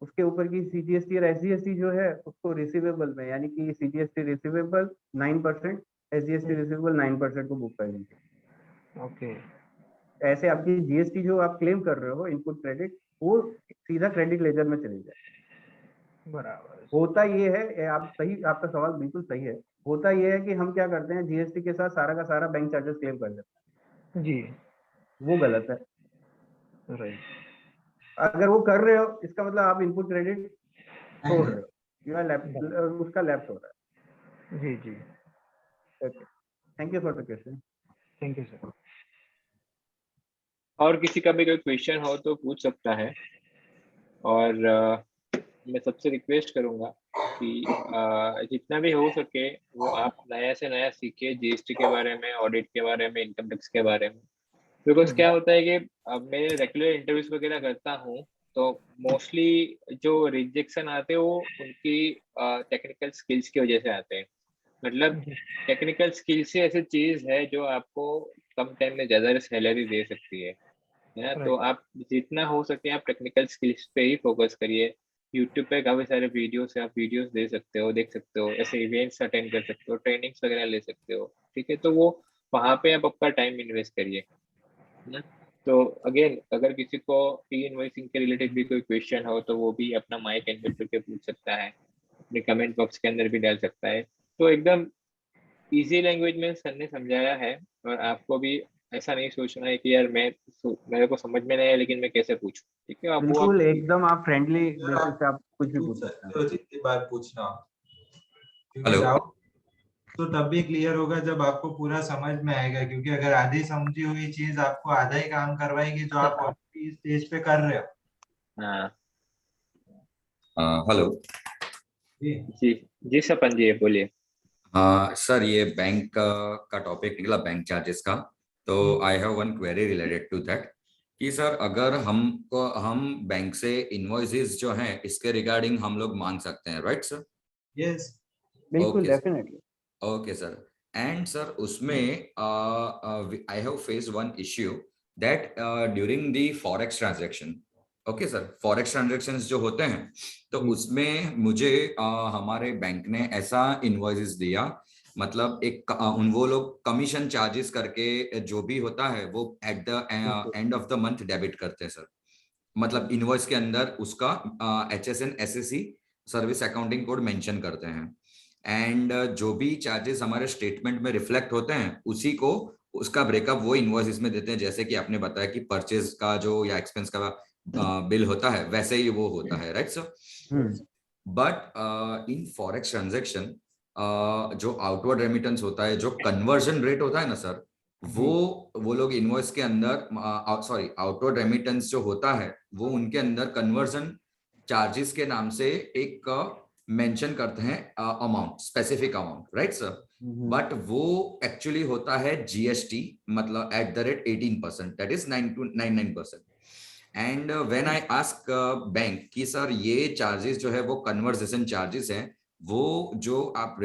उसके ऊपर की CGST और SGST जो है उसको रिसीवेबल में, यानी कि CGST रिसीवेबल 9%, SGST रिसीवेबल 9% को बुक कर लीजिए। ओके ऐसे आपकी GST जो आप क्लेम कर रहे हो इनपुट क्रेडिट, वो सीधा क्रेडिट लेजर में चली जाए। बराबर होता ये है, आप सही, आपका सवाल बिल्कुल सही है। होता ये है कि हम क्या करते हैं, GST के साथ सारा का सारा बैंक चार्जेस क्लेम कर लेते जी हैं, वो गलत है। राइट अगर वो कर रहे हो इसका मतलब आप इनपुट क्रेडिट छोड़ रहे हो, यू आर लेफ्ट, उसका लेफ्ट हो रहा जी जी है। Okay, thank you for the question. Thank you sir. और किसी का भी कोई क्वेश्चन हो तो पूछ सकता है। और मैं सबसे रिक्वेस्ट करूंगा कि जितना भी हो सके वो आप नया से नया सीखिए, GST के बारे में, ऑडिट के बारे में, इनकम टैक्स के बारे में। बिकॉज क्या होता है कि अब मैं रेगुलर इंटरव्यूज वगैरह करता हूँ, तो मोस्टली जो रिजेक्शन आते हैं वो उनकी टेक्निकल स्किल्स की वजह से आते हैं। मतलब टेक्निकल स्किल्स ही ऐसी चीज है जो आपको कम टाइम में ज्यादा सैलरी दे सकती है ना। तो राइट आप जितना हो सके आप टेक्निकल स्किल्स पे ही फोकस करिए। यूट्यूब पे काफी सारे वीडियोस है, आप वीडियोस दे सकते हो, देख सकते हो, ऐसे इवेंट्स अटेंड कर सकते हो, ट्रेनिंग्स वगैरह ले सकते हो। ठीक है, तो वो वहाँ पे आप अपना टाइम इन्वेस्ट करिए, है ना। तो अगेन अगर किसी को ई इनवॉइसिंग के रिलेटेड भी कोई क्वेश्चन हो तो वो भी अपना माइक एनम्यूट करके पूछ सकता है, अपने कमेंट बॉक्स के अंदर भी डाल सकता है। तो एकदम इजी लैंग्वेज में सर ने समझाया है, और आपको भी ऐसा नहीं सोचना है कि यार मेरे को समझ में नहीं है लेकिन मैं कैसे पूछूं। ठीक है, आप वो आप बिल्कुल एकदम आप फ्रेंडली बेसिस पे आप कुछ भी पूछ पूछ सकते सकते हैं। हो जितनी बार पूछना, क्योंकि हेलो। डाउट तो तब भी क्लियर होगा जब आपको पूरा समझ में आएगा। क्योंकि अगर आधी समझी हुई चीज आपको आधा ही काम करवाएगी जो आप ऑलरेडी इस स्टेज पे कर रहे हो। हाँ हेलो। जी जी सपन जी, बोलिए। सर, ये बैंक का टॉपिक निकला, बैंक चार्जेस का। तो I have one query related to that कि सर, अगर हम बैंक से इनवॉइसेस जो हैं इसके रिगार्डिंग हम लोग मांग सकते हैं, राइट सर? यस, बिल्कुल, okay definitely. Okay sir. And sir, उसमें I have face one issue that during the forex transaction. Okay sir, forex transactions जो होते हैं तो उसमें मुझे हमारे बैंक ने ऐसा इनवॉइसेस दिया, मतलब एक वो लोग कमीशन चार्जेस करके जो भी होता है वो at the end of the month debit करते हैं सर। मतलब इनवॉइस के अंदर उसका HSN SSC service accounting code mention करते हैं। एंड जो भी चार्जेस हमारे स्टेटमेंट में रिफ्लेक्ट होते हैं उसी को उसका ब्रेकअप वो इनवॉइस में देते हैं, जैसे कि आपने बताया कि परचेज का जो या एक्सपेंस का बिल होता है वैसे ही वो होता है, right sir? But in forex transaction जो आउटवर्ड रेमिटेंस होता है, जो कन्वर्जन रेट होता है ना सर, वो लोग इनवॉइस के अंदर, सॉरी, आउटवर्ड रेमिटेंस जो होता है वो उनके अंदर कन्वर्जन चार्जेस के नाम से एक मेंशन करते हैं amount, specific amount, right sir? But वो एक्चुअली होता है GST, मतलब @18%, that is 9.99%। And when I ask bank कि सर ये चार्जेस जो है वो कन्वर्जेशन चार्जेस हैं, वो जो आप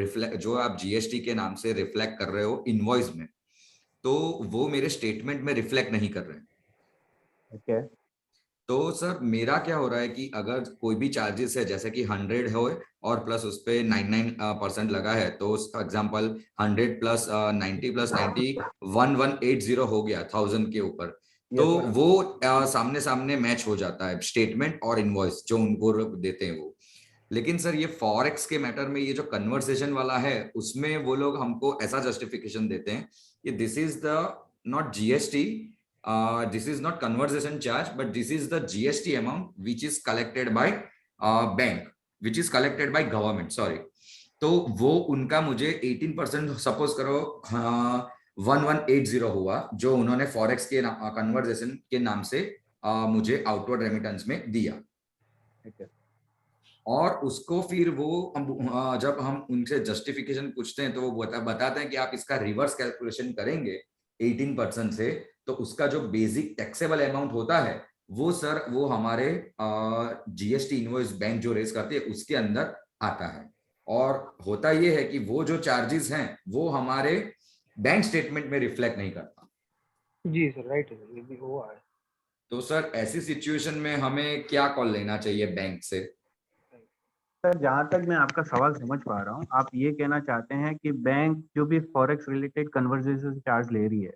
GST के नाम से रिफ्लेक्ट कर रहे हो इनवॉइस में, तो वो मेरे स्टेटमेंट में रिफ्लेक्ट नहीं कर रहे हैं। ओके। तो सर मेरा क्या हो रहा है कि अगर कोई भी चार्जेस है जैसे कि 100 हो और प्लस उस पे 99% लगा है, तो एग्जांपल 100 प्लस 90 प्लस 90 1180 हो गया 1000 के ऊपर, तो वो सामने सामने मैच हो जाता है स्टेटमेंट और इनवॉइस जो उनको देते हैं वो। लेकिन सर ये फॉरेक्स के मैटर में ये जो कन्वर्सेशन वाला है उसमें वो लोग हमको ऐसा जस्टिफिकेशन देते हैं कि this is the not GST, this is not conversation charge, but this is the GST amount which is collected by bank, which is collected by government, sorry। तो वो उनका मुझे 18% सपोज करो 1180 हुआ जो उन्होंने फॉरेक्स के कन्वर्सेशन के नाम से मुझे आउटवर्ड रेमिटेंस में दिया। और उसको फिर वो जब हम उनसे जस्टिफिकेशन पूछते हैं तो वो बताते हैं कि आप इसका रिवर्स कैलकुलेशन करेंगे 18% से, तो उसका जो बेसिक टैक्सेबल अमाउंट होता है वो सर वो हमारे GST इनवॉइस बैंक जो रेज करती है उसके अंदर आता है। और होता ये है कि वो जो चार्जेस हैं वो हमारे बैंक स्टेटमेंट में रिफ्लेक्ट नहीं करता। जी सर, राइट है, ये भी हुआ है। तो सर ऐसी सिचुएशन में हमें क्या कॉल लेना चाहिए बैंक से? सर, जहाँ तक मैं आपका सवाल समझ पा रहा हूँ, आप ये कहना चाहते हैं कि बैंक जो भी फॉरेक्स रिलेटेड कन्वर्सेशन चार्ज ले रही है,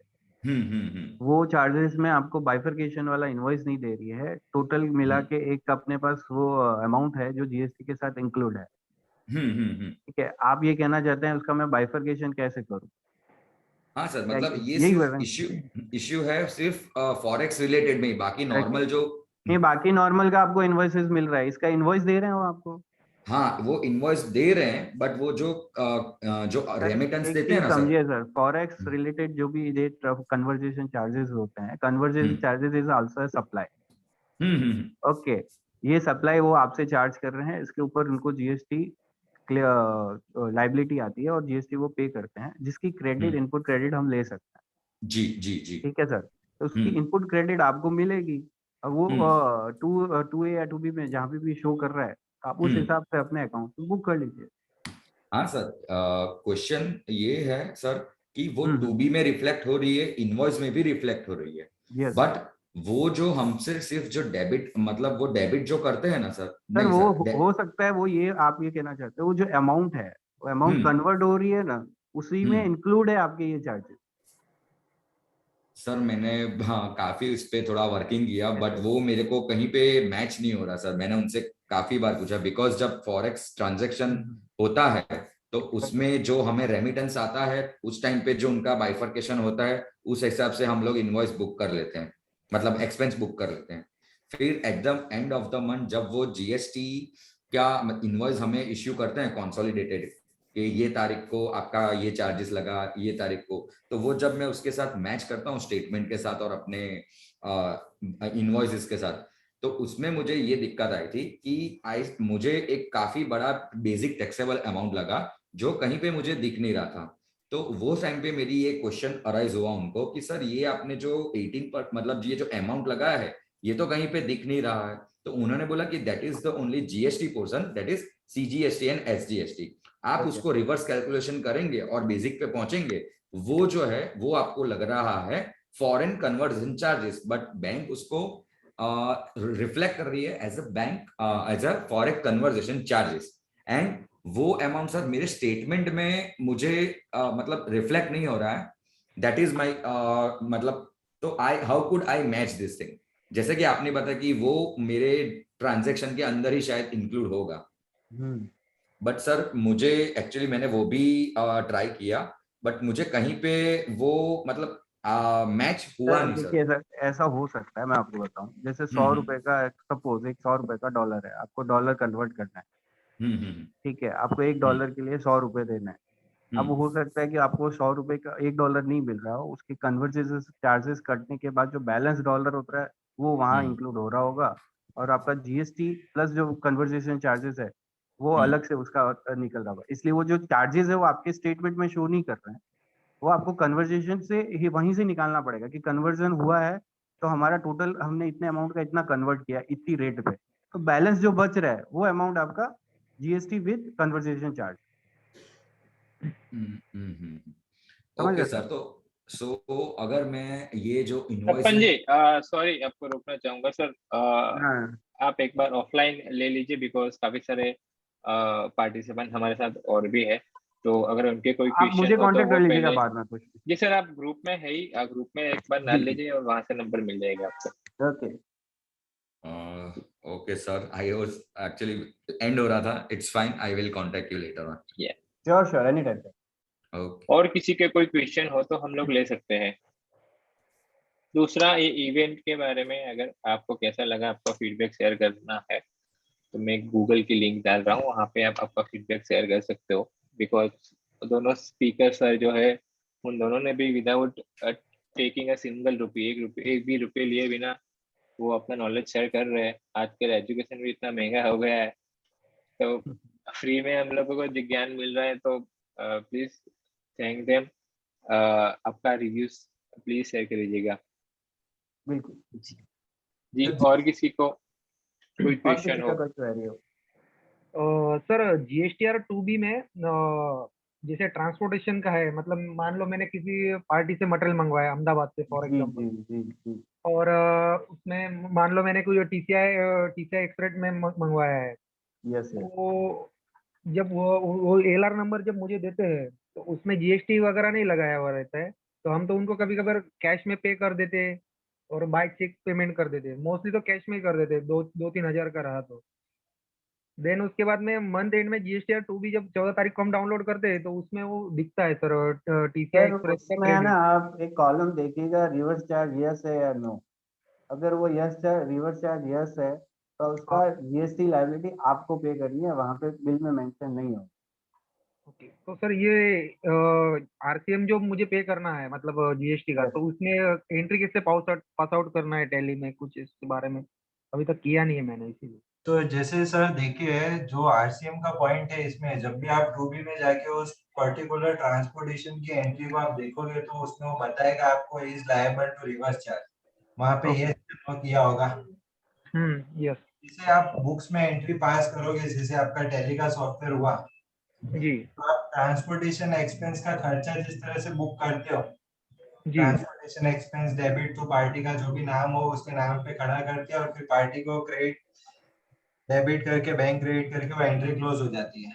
वो चार्जेस में आपको बाइफरकेशन वाला इनवॉइस नहीं दे रही है, टोटल मिला के एक अपने पास वो अमाउंट है जो GST के साथ इंक्लूड है। ठीक है, आप ये कहना चाहते हैं उसका मैं बाइफरकेशन कैसे करूँ? हाँ सर, मतलब ये यही सिर्फ इश्यू है सिर्फ फॉरेक्स रिलेटेड में ही, बाकी नॉर्मल जो नहीं, बाकी नॉर्मल का आपको इनवॉइसेस मिल रहा है, इसका इनवॉइस दे रहे हैं वो आपको? हाँ वो इनवॉइस दे रहे हैं, बट वो जो रेमिटेंस एक देते हैं चीज ना सर। समझिए सर, फॉरेक्स रिलेटेड जो भी रेट कन्वर्जेशन चार्जेस होते हैं, conversation charges is also supply. Okay, ये सप्लाई वो आपसे चार्ज कर रहे हैं, इसके ऊपर उनको GST लाइबिलिटी आती है और GST वो पे करते हैं, जिसकी क्रेडिट, इनपुट क्रेडिट हम ले सकते हैं। जी जी जी। ठीक है सर, तो उसकी इनपुट क्रेडिट आपको मिलेगी और वो 2A या 2B में जहाँ पे भी शो कर रहा है, आप उस हिसाब से अपने अकाउंट में बुक कर लीजिए। हाँ सर, क्वेश्चन ये है सर कि वो हम्म, 2B में रिफ्लेक्ट हो रही है, इनवॉइस में भी रिफ्लेक्ट हो रही है, यस बट वो जो हमसे सिर्फ जो डेबिट, मतलब वो डेबिट जो करते हैं ना सर, सर, नहीं वो सर, हो सकता है, वो ये आप ये कहना चाहते हो, वो जो अमाउंट है, वो अमाउंट कन्वर्ट हो रही है ना, उसी में इंक्लूड है आपके ये चार्जेस। सर मैंने हाँ काफी उस पे थोड़ा वर्किंग किया, बट वो मेरे को कहीं पे मैच नहीं हो रहा सर। मैंने उनसे काफी बार पूछा, बिकॉज जब फॉरेक्स ट्रांजैक्शन होता है तो उसमें जो हमें रेमिटेंस आता है उस टाइम पे जो उनका बाइफर्केशन होता है उस हिसाब से हम लोग इनवॉइस बुक कर लेते हैं, मतलब एक्सपेंस बुक कर लेते हैं। फिर at the end of the month जब वो GST क्या इनवॉइस हमें इश्यू करते हैं कॉन्सोलिडेटेड कि ये तारीख को आपका ये चार्जेस लगा, ये तारीख को, तो वो जब मैं उसके साथ मैच करता हूँ स्टेटमेंट के साथ और अपने इनवॉइसेस के साथ, तो उसमें मुझे ये दिक्कत आई थी कि मुझे एक काफी बड़ा बेसिक टैक्सेबल अमाउंट लगा जो कहीं पे मुझे दिख नहीं रहा था। तो वो टाइम पे मेरी ये क्वेश्चन अराइज हुआ उनको कि सर ये आपने जो 18 पर मतलब ये जो अमाउंट लगाया है ये तो कहीं पे दिख नहीं रहा है। तो उन्होंने बोला कि that is the only GST portion, that is CGST and SGST. आप Okay. उसको रिवर्स कैलकुलेशन करेंगे और बेसिक पे पहुंचेंगे, वो जो है वो आपको लग रहा है foreign conversion charges, but bank उसको रिफ्लेक्ट कर रही है as a bank as a foreign conversation charges. And वो अमाउंट सर मेरे स्टेटमेंट में मुझे मतलब रिफ्लेक्ट नहीं हो रहा है। दैट इज माई मतलब, तो I how could I match this thing? जैसे कि आपने बताया कि वो मेरे ट्रांजैक्शन के अंदर ही शायद इंक्लूड होगा, बट सर मुझे एक्चुअली मैंने वो भी ट्राई किया, बट मुझे कहीं पे वो मतलब मैच हुआ नहीं सर। देखिए सर, ऐसा हो सकता है, मैं आपको बताऊं। जैसे 100 रुपए का, सपोज एक 100 रुपए का डॉलर है, आपको डॉलर कन्वर्ट करना है, ठीक है, आपको $1 के लिए 100 रुपए देना है। अब हो सकता है कि आपको 100 रुपए का $1 नहीं मिल रहा हो, उसके कन्वर्जेशन चार्जेस कटने के बाद जो बैलेंस डॉलर होता है वो वहाँ इंक्लूड हो रहा होगा, और आपका जीएसटी प्लस जो कन्वर्जेशन चार्जेस है वो अलग से उसका निकल रहा होगा। इसलिए वो जो चार्जेस है वो आपके स्टेटमेंट में शो नहीं कर रहे हैं, वो आपको कन्वर्जेशन से ही वहीं से निकालना पड़ेगा कि कन्वर्जन हुआ है तो हमारा टोटल, हमने इतने अमाउंट का इतना कन्वर्ट किया इतनी रेट पे, तो बैलेंस जो बच रहा है वो अमाउंट आपका जीएसटी विद कन्वर्जेशन चार्ज। समझ ओके गए सर, सर? तो सो अगर मैं ये जो तपन जी, इनवॉइसिंग, सॉरी आपको रोकना चाहूंगा सर। हाँ, आप एक बार ऑफलाइन ले लीजिए, बिकॉज काफी सारे पार्टिसिपेंट हमारे साथ और भी है, तो अगर उनके कोई आप क्वेश्चन मुझे हो तो कांटेक्ट वो कर लीजिएगा पहले। बाद में कुछ। जी सर, आप ग्रुप में है ही, ग्रुप में एक बार डाल जी जी, लीजिए और वहां से नंबर मिल जाएगा आपको। Okay. Okay sir, I was actually end हो रहा था, it's fine, I will contact you later on. Yeah sure sure, any time. Okay. और किसी के कोई क्वेश्चन हो तो हम लोग ले सकते हैं। दूसरा, ये इवेंट के बारे में अगर आपको कैसा लगा, आपका फीडबैक शेयर करना है तो मैं गूगल की लिंक डाल रहा हूँ, वहाँ पे आप आपका फीडबैक शेयर कर सकते हो। बिकॉज दोनों स्पीकर सर जो है, उन दोनों ने भी without taking a single rupee, एक भी रुपये लिए बिना वो अपना नॉलेज शेयर कर रहे हैं। आजकल एजुकेशन भी इतना महंगा हो गया है, तो फ्री में हम लोगों को जो ज्ञान मिल रहा है, तो प्लीज थैंक देम। आपका रिव्यूज प्लीज शेयर करिएगा। बिल्कुल। जी, और किसी को कोई और क्वेश्चन किसी का हो? कोई क्वेरी हो? सर जीएसटीआर 2B में जैसे ट्रांसपोर्टेशन का है, मतलब मान लो मैंने किसी पार्टी से मटेरियल मंगवाया अहमदाबाद से फॉर जी एग्जांपल, जी जी जी। और उसमें मान लो मैंने कोई टीसीआई एक्सप्रेस में मंगवाया है, यस यस। तो जब वो एलआर नंबर जब मुझे देते हैं तो उसमें जीएसटी वगैरह नहीं लगाया हुआ रहता है, तो हम तो उनको कभी कभार कैश में पे कर देते हैं और बाय चेक पेमेंट कर देते हैं। मोस्टली तो कैश में ही कर देते हैं, 2-3 हज़ार का रहा तो। देन उसके बाद में मंथ एंड में जीएसटीआर 2B जब 14 तारीख को हम डाउनलोड करते हैं तो उसमें वो दिखता है सर, टीसीआई सर एक्सप्रेस का उसमें है ना, क्रेडिट। आप एक कॉलम देखिएगा, रिवर्स चार्ज यस है या नो। अगर वो यस है, रिवर्स चार्ज यस है, तो उसका जीएसटी लायबिलिटी आपको पे करनी है, वहां पे बिल में मेंशन नहीं हो। ओके, तो सर ये आरसीएम जो मुझे पे करना है मतलब जीएसटी का, यस। तो उसमें एंट्री कैसे पास आउट करना है टैली में, कुछ इसके बारे में अभी तक किया नहीं है मैंने, इसीलिए। तो जैसे सर देखिए, जो आरसीएम का पॉइंट है इसमें, जब भी आप रूबी में जाके उस पर्टिकुलर ट्रांसपोर्टेशन की एंट्री को आप देखोगे तो उसमें वो बताएगा आपको is liable to reverse charge, वहां पे ये ओके। किया होगा। यस। जैसे आप बुक्स में एंट्री पास करोगे, जैसे आपका टैली का सॉफ्टवेयर हुआ, जी तो आप ट्रांसपोर्टेशन एक्सपेंस का खर्चा जिस तरह से बुक करते हो, जी। Transportation expense debit to party का जो भी नाम हो उसके नाम पे खड़ा करते हैं, और फिर पार्टी को क्रेडिट डेबिट करके बैंक क्रेडिट करके वो एंट्री क्लोज हो जाती है।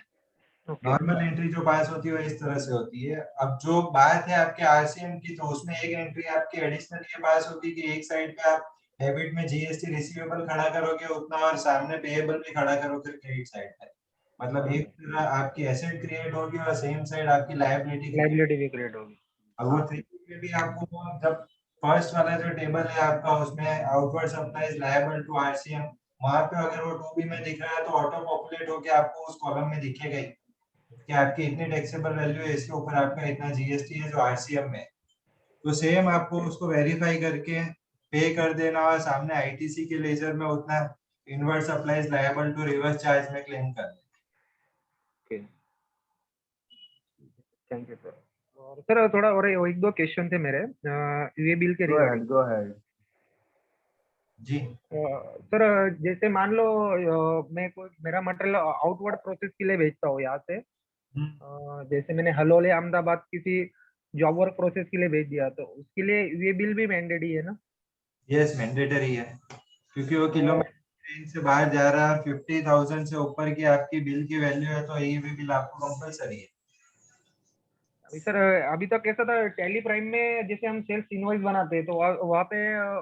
ओके। नॉर्मल एंट्री जो पास होती है वो इस तरह से होती है। अब जो बात है आपके आरसीएम की, तो उसमें एक एंट्री आपकी एडिशनल ये पास होगी कि एक साइड पे आप डेबिट में जीएसटी रिसीवेबल खड़ा करोगे उतना, और सामने पेएबल भी खड़ा करोगे क्रेडिट साइड पे। मतलब एक तरह आपकी एसेट क्रिएट होगी और सेम साइड आपकी लायबिलिटी क्रिएट। लाइबिलिटी भी क्रिएट होगी। अब वो 3 में भी आपको जब फर्स्ट वाला जो टेबल है आपका, उसमें outward supplies liable to RCM, वहां पे अगर वो 2B में दिख रहा है तो ऑटो पॉपुलेट होके आपको उस कॉलम में दिखेगा ही कि आपकी इतनी टैक्सेबल वैल्यू है, इसके ऊपर आपका इतना जीएसटी है जो आरसीएम में। तो सेम आपको उसको वेरीफाई करके पे कर देना और सामने आईटीसी के लेजर में उतना inward supply is liable to reverse charge में क्लेम कर देना। Okay, thank you sir. और सर थोड़ा और एक दो क्वेश्चन थे मेरे ये बिल के रिगार्डिंग। Go ahead. जी सर जैसे मान लो मैं कोई मेरा मटेरियल आउटवर्ड प्रोसेस के लिए भेजता हूँ यहाँ से, जैसे मैंने हलोले अहमदाबाद किसी जॉब वर्क प्रोसेस के लिए भेज दिया, तो उसके लिए ये बिल भी मैंडेटरी है ना? यस मैंडेटरी है, क्योंकि वो किलोमीटर रेंज से बाहर जा रहा है, 50,000 से ऊपर की आपकी बिल की वैल्यू है तो ये भी बिल आपको कंपलसरी है। अभी सर अभी तक कैसा था टैली प्राइम में, जैसे हम सेल्स इनवॉइस बनाते हैं तो वहाँ पे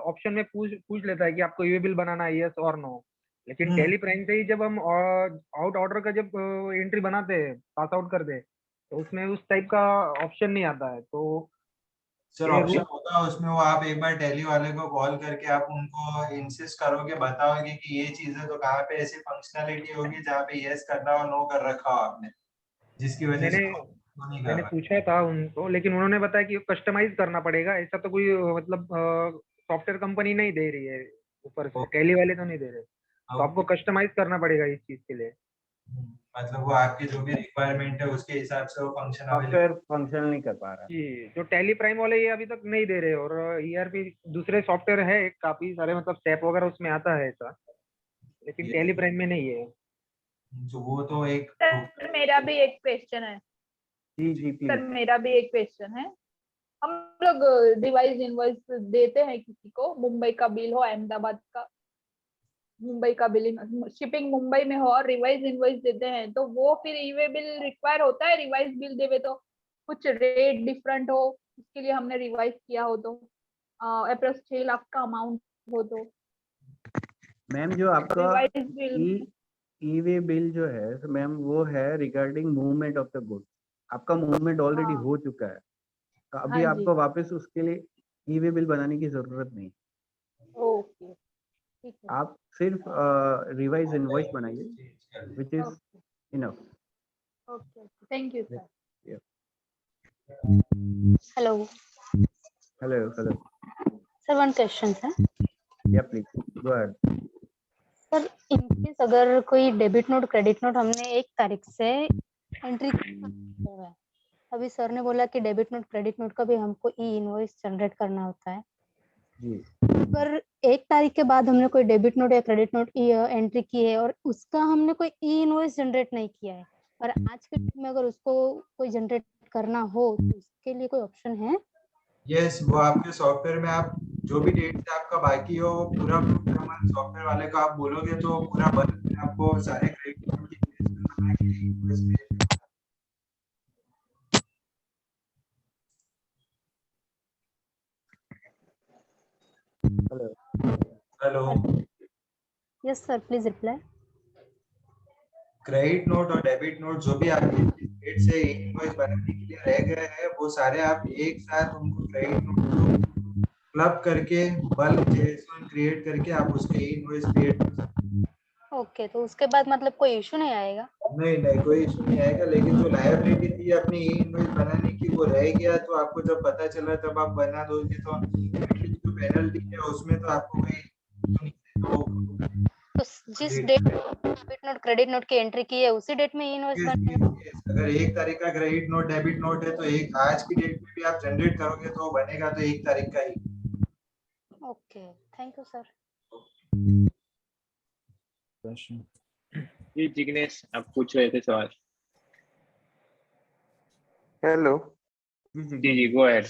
ऑप्शन में पूछ लेता है कि आपको ये बिल बनाना है, यस और नो। लेकिन टैली प्राइम से ही जब हम आउट ऑर्डर का जब एंट्री बनाते हैं, पास आउट करते हैं, तो उसमें उस टाइप का ऑप्शन नहीं आता है। तो सर ऑप्शन होगा उसमें, वो आप एक बार टैली वाले को कॉल करके आप उनको इंसिस्ट करोगे, बताओगे कि ये चीज है, तो कहाँ पे ऐसी फंक्शनैलिटी होगी जहाँ पे यस करना और नो कर रखा हो आपने, जिसकी वजह से नहीं कर मैंने रहा। पूछा था उनको, लेकिन उन्होंने बताया कि कस्टमाइज करना पड़ेगा। ऐसा तो कोई मतलब सॉफ्टवेयर कंपनी नहीं दे रही है ऊपर से, टैली वाले तो नहीं दे रहे, तो आपको कस्टमाइज करना पड़ेगा इस चीज के लिए। मतलब वो आपके जो भी रिक्वायरमेंट है उसके हिसाब से वो फंक्शन सॉफ्टवेयर फंक्शन नहीं कर पा रहा है। जी, जो टैली प्राइम वाले ये अभी तक नहीं दे रहे, और ईआरपी दूसरे सॉफ्टवेयर है काफी सारे, मतलब स्टेप वगैरह उसमें आता है ऐसा, लेकिन टैली प्राइम में नहीं है। जो वो तो एक सर मेरा भी एक क्वेश्चन है। जी जी सर प्लीज। मेरा भी एक क्वेश्चन है। हम लोग डिवाइस इनवॉइस देते हैं किसी को, मुंबई का बिल हो, अहमदाबाद का, मुंबई का बिलिंग शिपिंग मुंबई में हो, और रिवाइज इनवॉइस देते हैं, तो वो फिर ईवे बिल रिक्वायर होता है? रिवाइज बिल देवे तो कुछ रेट डिफरेंट हो, उसके लिए हमने रिवाइज किया हो तो अप्रोक्स 6 लाख का अमाउंट हो तो मैम जो आपका रिवाइज बिल। ई वे बिल जो है तो मैम वो है regarding movement of the good. आपका मूवमेंट ऑलरेडी हाँ। हो चुका है, तो अभी हाँ जी। आपको वापस उसके लिए ई वे बिल बनाने की जरूरत नहीं। ओके ठीक है। आप सिर्फ रिवाइज इनवॉइस बनाइए, which is enough. Okay thank you sir. Yeah. Hello, hello hello. sir. One question, sir. या please go ahead. Sir, in case अगर कोई डेबिट नोट क्रेडिट नोट हमने 1 तारीख से एंट्री हुआ है, अभी सर ने बोला कि डेबिट नोट क्रेडिट नोट का भी हमको ई इनवॉइस जनरेट करना होता है जी। पर 1 तारीख के बाद हमने कोई डेबिट नोट या क्रेडिट नोट एंट्री की है और उसका हमने कोई ई इनवॉइस जनरेट नहीं किया है, और आज के डेट में अगर उसको कोई जनरेट करना हो तो उसके लिए कोई ऑप्शन है? यस, वो आपके सॉफ्टवेयर में आप जो भी डेट से आपका बाकी हो वो पूरा सॉफ्टवेयर वाले को आप बोलोगे तो पूरा बल्क में आपको सारे क्रेडिट कार्ड की लिस्ट बना के इनवॉइस पे। Hello hello. Yes sir, please reply. Credit note और डेबिट नोट जो भी आपके डेट से इनवॉइस बनाने के लिए रह गए हैं वो सारे आप एक साथ उनको क्रेडिट नोट को क्लब करके बल्क जेएसओन क्रिएट करके आप उसके इनवॉइस क्रिएट कर सकते हैं। ओके, तो उसके बाद मतलब कोई इशू नहीं आएगा? नहीं कोई इशू नहीं आएगा, लेकिन जो लायबिलिटी थी अपनी इनवॉइस बनाने की वो रह गया, तो आपको जब पता चला तब आप बना दोगे तो जो पेनल्टी है उसमें तो आपको कोई तो जिस date debit note credit note की एंट्री की है उसी डेट में इनवॉइस बनेगा? अगर 1 तारीख का क्रेडिट नोट डेबिट नोट है तो एक आज की डेट में भी आप जनरेट करोगे तो बनेगा तो 1 तारीख का ही। Okay, thank you sir. जी जिग्नेश, आप पूछ रहे थे सवाल। हेलो। जी गो अहेड।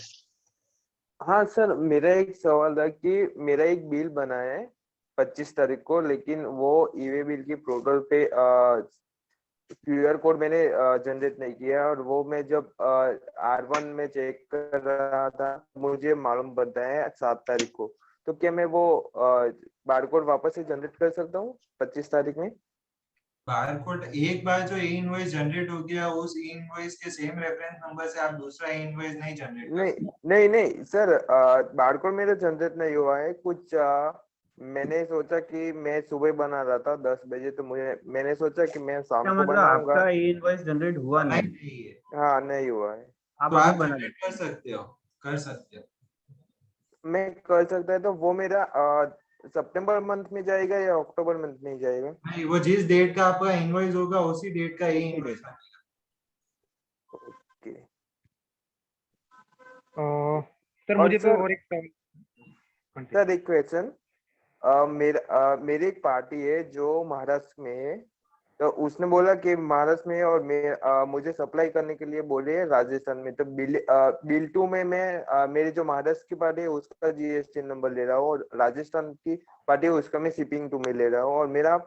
हाँ सर, मेरा एक सवाल था कि मेरा एक बिल बना है 25 तारीख को, लेकिन वो ईवे बिल की पोर्टल पे क्यूआर कोड मैंने जनरेट नहीं किया, और वो मैं जब R1 में चेक कर रहा था मुझे मालूम पड़ता है 7 तारीख को, तो क्या मैं वो बारकोड वापस से जनरेट कर सकता हूँ 25 तारीख में? बारकोड एक बार जो इनवॉइस जनरेट हो गया उस इनवॉइस के सेम रेफरेंस नंबर से आप दूसरा इनवॉइस नहीं जनरेट कर सकते। नहीं सर, बारकोड मेरा जनरेट नहीं हुआ है कुछ। मैंने सोचा कि मैं सुबह बना रहा था 10 बजे, तो मैंने सोचा कि मैं शाम को मतलब बनाऊंगा। आपका इनवॉइस जनरेट हुआ नहीं? नहीं है। हाँ नहीं हुआ है। आप तो अभी आप बना जनरेट कर सकते हो। मैं कर सकता है तो वो मेरा सितंबर मंथ में जाएगा या अक्टूबर मंथ में ही जाएगा? नहीं, वो जिस डेट का आपका इनवॉइस होगा उसी डेट का ई उसी इनवॉइस date। ओके। सर और मुझे तो सर और एक सवाल। हाँ जी। सर एक क्वेश्चन, मेरी एक पार्टी है जो महाराष्ट्र में है, तो उसने बोला कि महाराष्ट्र में, और मुझे सप्लाई करने के लिए बोले राजस्थान में। तो बिल 2 में मैं मेरी जो महाराष्ट्र की पार्टी है उसका जीएसटी नंबर ले रहा हूँ, और राजस्थान की पार्टी है उसका मैं शिपिंग 2 में ले रहा हूँ, और मेरा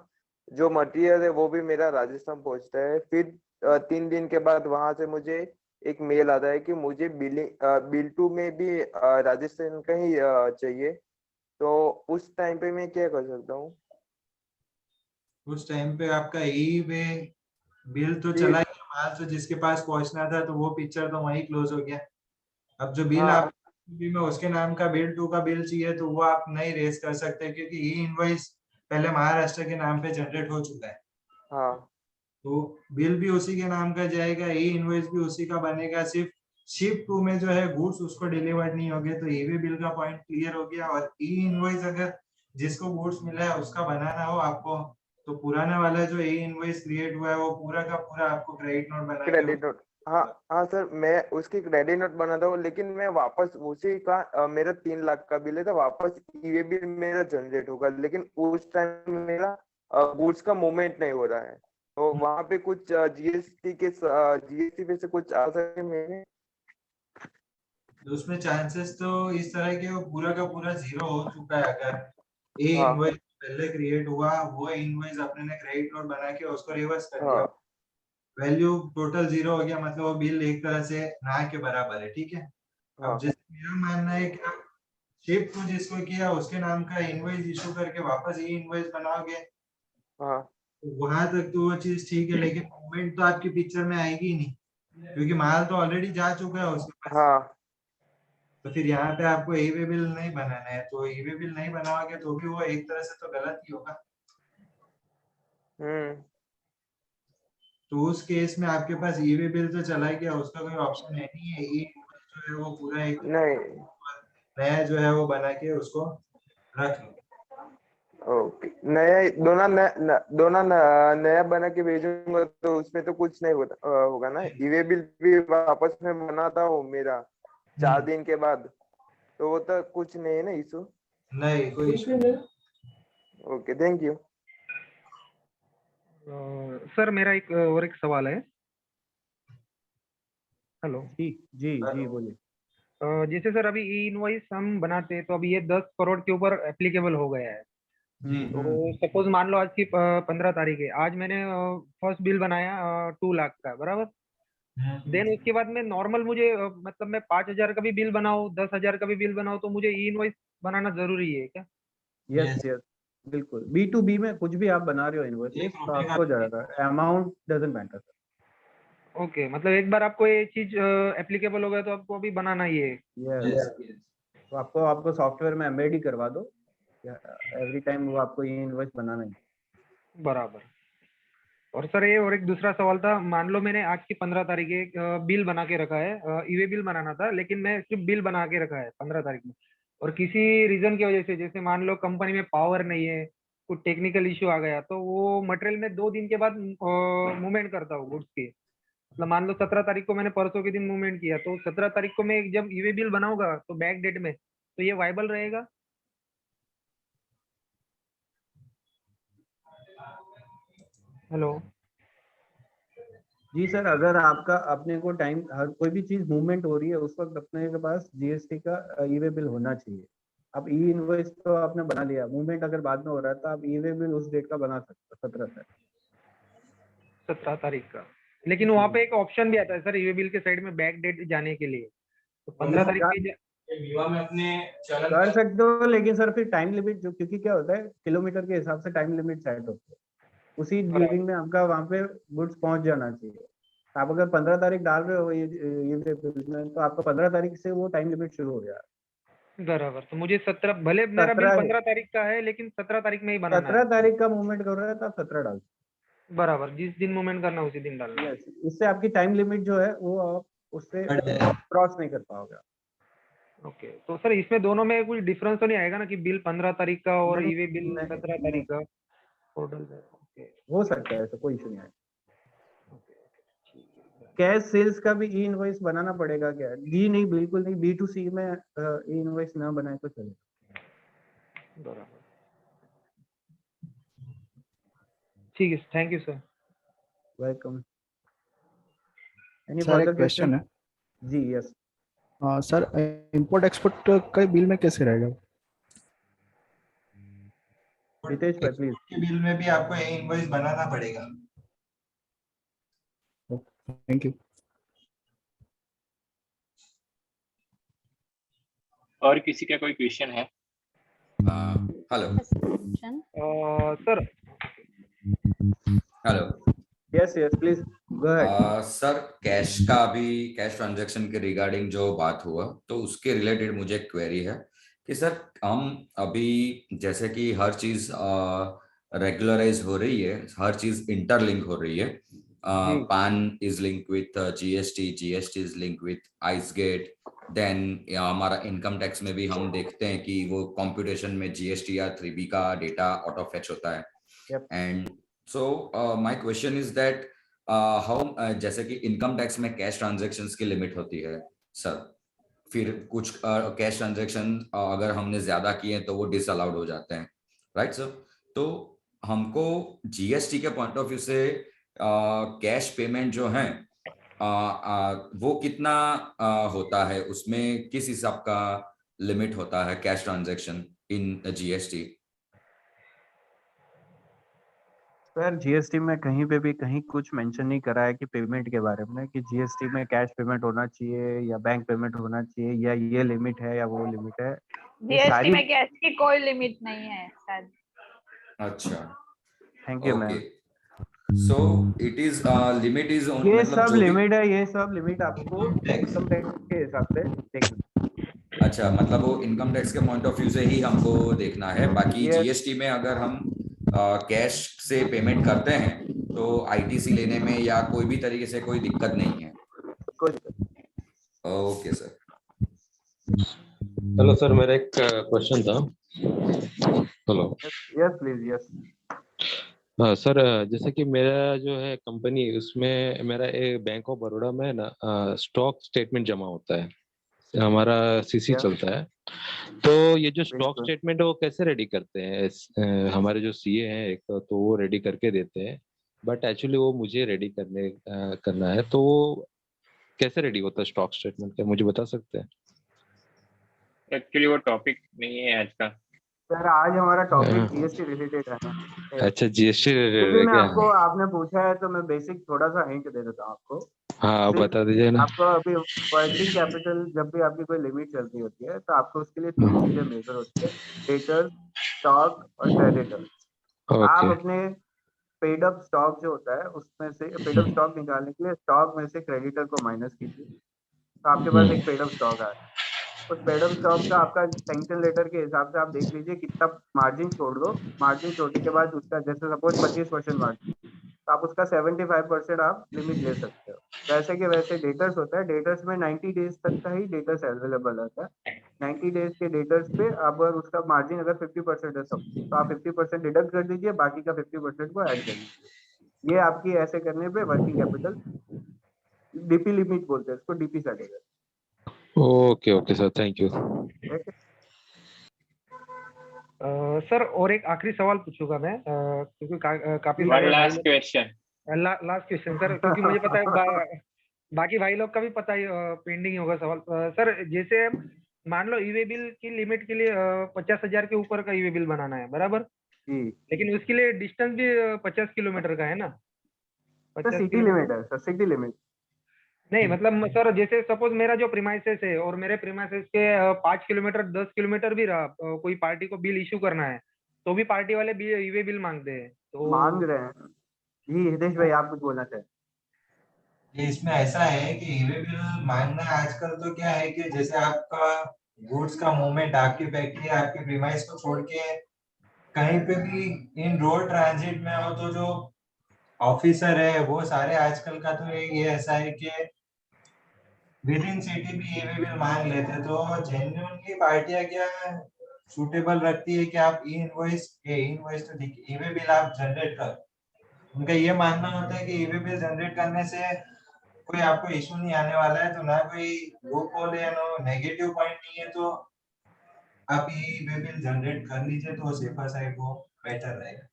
जो मटेरियल है वो भी मेरा राजस्थान पहुंचता है। फिर 3 दिन के बाद वहां से मुझे एक मेल आता है कि मुझे बिल 2 में भी राजस्थान का ही चाहिए। तो उस टाइम पे मैं क्या कर सकता हूँ? उस टाइम पे आपका ई वे बिल तो फिर चला गया, माल तो जिसके पास पहुंचना था तो वो पिक्चर तो वहीं क्लोज हो गया। अब जो बिल हाँ आप में उसके नाम का बिल 2 का बिल चाहिए तो वो आप नहीं रेस कर सकते, क्योंकि ई इनवॉइस पहले महाराष्ट्र के नाम पे जनरेट हो चुका है। हाँ तो बिल भी उसी के नाम का जाएगा, ई इनवॉइस भी उसी का बनेगा। सिर्फ शिप 2 में जो है गुड्स उसको डिलीवर्ड नहीं होंगे, तो ई वे बिल का पॉइंट क्लियर हो गया। और ई इनवॉइस अगर जिसको गुड्स मिला है उसका बनाना हो आपको, तो पुराना वाला जो ई इनवॉइस क्रिएट हुआ है वो पूरा का पूरा आपको क्रेडिट नोट बना के क्रेडिट नोट। हाँ हाँ सर, मैं उसकी क्रेडिट नोट बनाता हूँ, लेकिन मैं वापस उसी का मेरा 3 लाख का बिल है तो वापस ये बिल मेरा जनरेट होगा, लेकिन उस टाइम मेरा गुड्स का मूवमेंट नहीं हो रहा है। तो वहां पे कुछ जीएसटी पे से कुछ आ सके मेरे? तो उसमें चांसेस तो इस तरह के वो पूरा का पूरा जीरो हो चुका है। अगर ए हाँ इनवॉइस पहले क्रिएट हुआ, वो इनवॉइस अपने ने क्रेडिट नोट बना के उसको रिवर्स कर दिया, हाँ वैल्यू टोटल जीरो हो गया, मतलब वो बिल एक तरह से ना के बराबर है। ठीक है। अब हाँ जैसे मेरा मानना है कि आप शिप को जिसको किया उसके नाम का इनवॉइस इशू करके वापस ई इनवॉइस बनाओगे, हाँ तो वहां तक तो वो चीज ठीक है, लेकिन मूवमेंट तो आपकी पिक्चर में आएगी ही नहीं, क्योंकि माल तो ऑलरेडी जा चुका है उसके पास। हाँ। तो फिर यहाँ पे आपको ई वे बिल नहीं बनाना है, तो ई वे बिल नहीं बनाओगे तो भी वो एक तरह से तो गलत ही होगा। हम्म। तो उस केस में आपके पास ई वे बिल तो चला गया, उसका कोई ऑप्शन है नहीं है। ई जो है वो पूरा एक नहीं। नया जो है वो बना के उसको रख लो। ओके, नया दोनों नया बना के भेजूंगा तो उसमें तो कुछ नहीं होगा ना? ईवे बिल भी वापस में बनाता हूँ मेरा 4 दिन के बाद, तो वो तो कुछ नहीं है ना इशू? नहीं, कोई इशू नहीं। Okay, thank you. सर मेरा एक और एक सवाल है। हेलो। जी जी जी बोलिए। जैसे सर अभी ई इनवॉइस हम बनाते हैं तो अभी ये 10 करोड़ के ऊपर एप्लीकेबल हो गया है। जी। तो सपोज मान लो आज की 15 तारीख है, आज मैंने फर्स्ट बिल बनाया 2 लाख का, बराबर। देन उसके बाद में नॉर्मल मुझे मतलब मैं 5,000 का भी बिल बनाऊं, 10,000 का भी बिल बनाऊं, तो मुझे ई इनवॉइस बनाना जरूरी है क्या? यस यस बिल्कुल। B2B में कुछ भी आप बना रहे हो इनवॉइस एक तो रुपए का आपको जाएगा, अमाउंट डजंट मैटर। ओके, मतलब एक बार आपको ये चीज एप्लीकेबल हो गया तो आपको अभी बनाना ही है। यस, तो आपको सॉफ्टवेयर में एम्बेड ही करवा दो, एवरी टाइम वो आपको ये इनवॉइस बनाना है। बराबर। और सर ये और एक दूसरा सवाल था, मान लो मैंने आज की 15 तारीख बिल बना के रखा है, ईवे बिल बनाना था, लेकिन मैं सिर्फ बिल बना के रखा है 15 तारीख में, और किसी रीजन की वजह से, जैसे मान लो कंपनी में पावर नहीं है, कुछ टेक्निकल इश्यू आ गया, तो वो मटेरियल में 2 दिन के बाद मूवमेंट करता हूँ गुड्स की। मतलब मान लो 17 तारीख को मैंने परसों के दिन मूवमेंट किया, तो 17 तारीख को मैं जब ईवे बिल बनाऊंगा तो बैक डेट में, तो ये वाइबल रहेगा? हेलो। जी सर, अगर आपका अपने को टाइम, हर कोई भी चीज मूवमेंट हो रही है उस वक्त अपने के पास जीएसटी का ई वे बिल होना चाहिए। अब ई इनवॉइस तो आपने बना लिया, मूवमेंट अगर बाद में हो रहा है तो आप ई वे बिल उस डेट का बना सकते हो, 17 तक। 17 तारीख का, लेकिन वहां पे एक ऑप्शन भी आता है सर ईवे बिल के साइड में बैक डेट जाने के लिए, तो 15 तारीख के विवाह में अपने चलन कर सकते हो, लेकिन सर फिर टाइम लिमिट जो, क्योंकि क्या होता है किलोमीटर के हिसाब से टाइम लिमिट सेट होती है, उसी ड्यूरिंग में आपका वहां पे गुड्स पहुंच जाना चाहिए। आप अगर 15 तारीख डाल रहे हो ये बिल में, तो आपका 15 तारीख से वो टाइम लिमिट शुरू हो गया। बराबर, तो मुझे 17, भले मेरा बिल 17 15 तारीख का है लेकिन 17 तारीख में ही बनाना 17 है। तारीख का मूवमेंट कर रहा है तो आप 17 डाल। बराबर, जिस दिन मूवमेंट करना उसी दिन डालना है। यस, इससे आपकी टाइम लिमिट जो है वो आप उससे बढ़ जाएगा। क्रॉस नहीं कर पाओगे। ओके, तो सर इसमें दोनों में कुछ डिफरेंस तो नहीं आएगा ना कि बिल 15 तारीख का और नहीं, ईवे बिल नहीं, 17 नहीं, तारीख का पोर्टल पे? ओके, हो सकता है, ऐसा कोई इशू नहीं है। ओके, ठीक है। कैश सेल्स का भी ई इनवॉइस बनाना पड़ेगा क्या? जी नहीं, बिल्कुल नहीं, B2C में ई इनवॉइस ना बनाए तो चलेगा। बराबर, ठीक है, thank you sir. Welcome. Any sir एक फर्दर क्वेश्चन क्वेश्चन? है। जी यस। सर इंपोर्ट एक्सपोर्ट का बिल में कैसे रहेगा? रितेश भाई प्लीज। के बिल में भी आपको ये इनवॉइस बनाना पड़ेगा। Thank you. और किसी का कोई क्वेश्चन है? Hello sir, hello yes yes please go ahead. Sir, cash का भी कैश ट्रांजैक्शन के रिगार्डिंग जो बात हुआ तो उसके रिलेटेड मुझे एक क्वेरी है कि सर हम अभी जैसे कि हर चीज रेगुलराइज हो रही है, हर चीज इंटरलिंक हो रही है। PAN is link with GST, GST is link with ICEGATE, then हमारा इनकम टैक्स में भी हम देखते हैं कि वो कंप्यूटेशन में जीएसटी या 3B का डेटा ऑटो फेच होता है। And so my question is that how, जैसे कि इनकम टैक्स में कैश ट्रांजैक्शंस की लिमिट होती है सर, फिर कुछ कैश ट्रांजैक्शन अगर हमने ज्यादा किए तो वो डिसअलाउड हो जाते हैं, राइट सर? तो हमको जीएसटी के पॉइंट ऑफ व्यू से कैश पेमेंट जो है वो कितना होता है, उसमें किस हिसाब का लिमिट होता है cash transaction in GST? Sir GST में कहीं पे भी कहीं कुछ मेंशन नहीं करा है कि पेमेंट के बारे में कि जीएसटी में कैश पेमेंट होना चाहिए या बैंक पेमेंट होना चाहिए या ये लिमिट है या वो लिमिट है। जीएसटी में कैश की कोई लिमिट नहीं है शायद। अच्छा, thank you okay. Ma'am. So it is limit is ये मतलब सब जो भी, लिमिट है, ये सब लिमिट आपको इनकम टैक्स के हिसाब से देखना। अच्छा मतलब वो इनकम टैक्स के पॉइंट ऑफ व्यू से ही हमको देखना है। बाकी Yes. जीएसटी में अगर हम कैश से पेमेंट करते हैं तो आईटीसी लेने में या कोई भी तरीके से कोई दिक्कत नहीं है। कोई दिक्कत नहीं। Okay sir. हेलो सर, मेरा एक क्वेश्चन था। हेलो। Yes please yes. हाँ सर, जैसे कि मेरा जो है कंपनी, उसमें मेरा एक बैंक ऑफ बड़ौदा में ना स्टॉक स्टेटमेंट जमा होता है, हमारा सीसी Yeah. चलता है। तो ये जो स्टॉक बिल्कुल। स्टेटमेंट है वो कैसे रेडी करते हैं? हमारे जो सीए हैं एक, तो वो रेडी करके देते हैं, बट एक्चुअली वो मुझे रेडी करना है। तो वो कैसे रेडी होता है स्टॉक स्टेटमेंट, क्या मुझे बता सकते हैं? एक्चुअली वो टॉपिक नहीं है आज का। सर आज हमारा टॉपिक जीएसटी रिलेटेड है ना। अच्छा, जीएसटी क्योंकि मैं क्या? आपको, आपने पूछा है तो मैं बेसिक थोड़ा सा हिंट दे देता हूँ आपको। हाँ बता दीजिए ना। आपको अभी वर्किंग कैपिटल जब भी आपकी कोई लिमिट चलती होती है तो आपको उसके लिए 3 चीजें मेजर होती है, डेटर्स, स्टॉक और क्रेडिटर। आप ओके। अपने पेड अप स्टॉक जो होता है उसमें से पेड अप स्टॉक निकालने के लिए स्टॉक में से क्रेडिटर को माइनस कीजिए, तो आपके पास एक पेड अप स्टॉक है। उस पेड अप स्टॉक का आपका सैंक्शन लेटर के हिसाब से आप देख लीजिए कितना मार्जिन छोड़ दो। मार्जिन छोड़ने के बाद उसका जैसे सपोज 25% मार्जिन, तो आप उसका 75% आप लिमिट ले सकते हो। वैसे के वैसे डेटर्स होता है, डेटर्स में 90 डेज तक का ही डेटर्स अवेलेबल रहता है। 90 डेज के डेटर्स पे अगर उसका मार्जिन अगर 50% है सब, तो आप 50% डिडक्ट कर दीजिए, बाकी का 50% को ऐड कर दीजिए। ये आपकी ऐसे करने पे वर्किंग कैपिटल डीपी लिमिट बोलते हैं इसको, DP certificate. Okay okay sir, thank you. Sir और एक आखिरी सवाल पूछूंगा मैं, क्योंकि काफी वन सारे last question. Last question sir, क्योंकि मुझे पता है बाकी भाई लोग का भी पता ही पेंडिंग होगा सवाल। सर जैसे मान लो ईवे बिल की लिमिट के लिए 50,000 के ऊपर का ईवे बिल बनाना है, बराबर? जी। लेकिन उसके लिए डिस्टेंस भी 50 किलोमीटर का है ना? 50 सिटी किलोमीटर लिमिट है सर, सिटी लिमिट। नहीं, मतलब सर जैसे सपोज मेरा जो प्रीमाइसेस है और मेरे प्रीमाइसेस के 5 किलोमीटर 10 किलोमीटर भी रहा, कोई पार्टी को बिल इशू करना है तो भी पार्टी वाले ईवे बिल मांगते हैं, तो मांग रहे हैं। जी हितेश भाई आप कुछ बोलना चाहें? ये इसमें ऐसा है कि ईवे बिल मांगना आजकल तो क्या है कि जैसे आपका गुड्स का मूवमेंट आपकी फैक्ट्री आपके प्रीमाइस को छोड़ के कहीं पे भी इन रोड ट्रांजिट में हो, तो जो ऑफिसर है वो सारे आजकल का तो ये ऐसा है कि विद इन सिटी भी ईवे बिल मांग लेते, तो जेन्युइनली पार्टियां क्या सूटेबल रखती है कि आप ई इनवॉइस तो ठीक है, ईवे बिल आप जनरेट कर, उनका ये मानना होता है कि ईवे बिल जनरेट करने से कोई आपको इशू नहीं आने वाला है, तो ना कोई लूप होल है, नो नेगेटिव पॉइंट नहीं है, तो आप ईवे बिल जनरेट कर लीजिए, तो सेफर साइड वो बेटर रहेगा।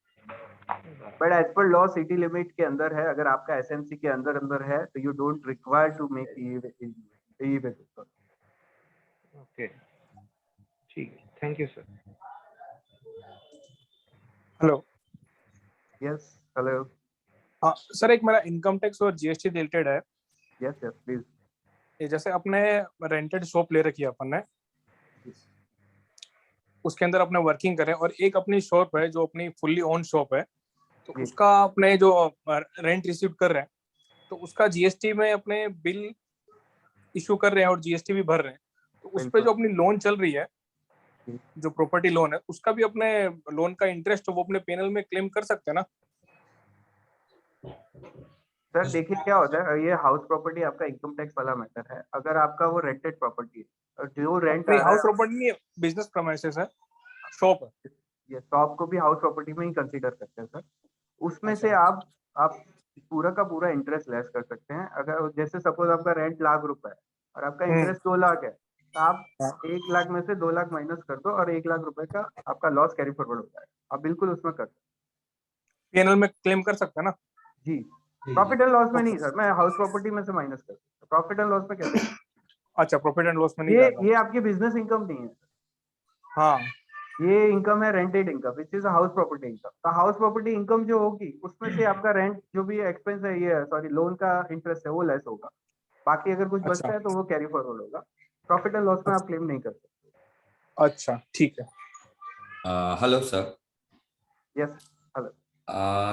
But as per law city limit के अंदर है, अगर आपका एसएमसी के अंदर है तो you don't require to make e way. Okay, ठीक है, thank you sir. Hello. Yes, hello. हाँ सर, एक मेरा इनकम टैक्स और जीएसटी रिलेटेड है। Yes yes please. ये जैसे अपने रेंटेड शॉप ले रखी है अपन ने, उसके अंदर अपने वर्किंग करें, और एक अपनी शॉप है जो अपनी फुल्ली ओन शॉप है, तो उसका अपने जो रेंट रिसीव कर रहे हैं तो उसका जीएसटी में अपने बिल इशू कर रहे हैं और जीएसटी भी भर रहे हैं, तो उस पे जो अपनी लोन चल रही है, जो प्रॉपर्टी लोन है, उसका भी अपने लोन का इंटरेस्ट वो अपने पेनल में क्लेम कर सकते हैं ना? सर देखिए क्या होता है, ये हाउस प्रॉपर्टी आपका इनकम टैक्स वाला मैटर है। अगर आपका वो रेंटेड प्रॉपर्टी है और जो रेंट नहीं, हाउस प्रॉपर्टी नहीं है, बिजनेस प्रीमाइसेस है, शॉप है। ये शॉप को भी हाउस प्रॉपर्टी में ही कंसीडर करते हैं सर। उसमें से आप पूरा का पूरा इंटरेस्ट लेस कर सकते हैं। अगर जैसे सपोज आपका रेंट ₹1,00,000 है और आपका इंटरेस्ट 2 लाख है, तो आप 1 लाख में से 2 लाख माइनस कर दो और 1 लाख रुपए का आपका लॉस कैरी फॉरवर्ड होता है। आप बिल्कुल उसमें कर सकते हैं, पीएनएल में क्लेम कर सकते हैं ना? जी। प्रॉफिट एंड लॉस में नहीं सर, मैं हाउस प्रॉपर्टी में से माइनस कर सकता हूँ, प्रॉफिट एंड लॉस में कैसे? अच्छा, प्रॉफिट एंड लॉस में नहीं ये आपकी बिजनेस इनकम नहीं है। हाँ, ये इनकम है rented income, which is house property income. तो हाउस प्रॉपर्टी इनकम जो होगी उसमें से आपका रेंट जो भी एक्सपेंस है, ये सॉरी लोन का इंटरेस्ट है, वो लेस होगा। बाकी अगर कुछ बचता है तो वो कैरी फॉरवर्ड होगा। प्रॉफिट एंड लॉस में आप क्लेम नहीं कर सकते। अच्छा ठीक है। Hello sir. Yes hello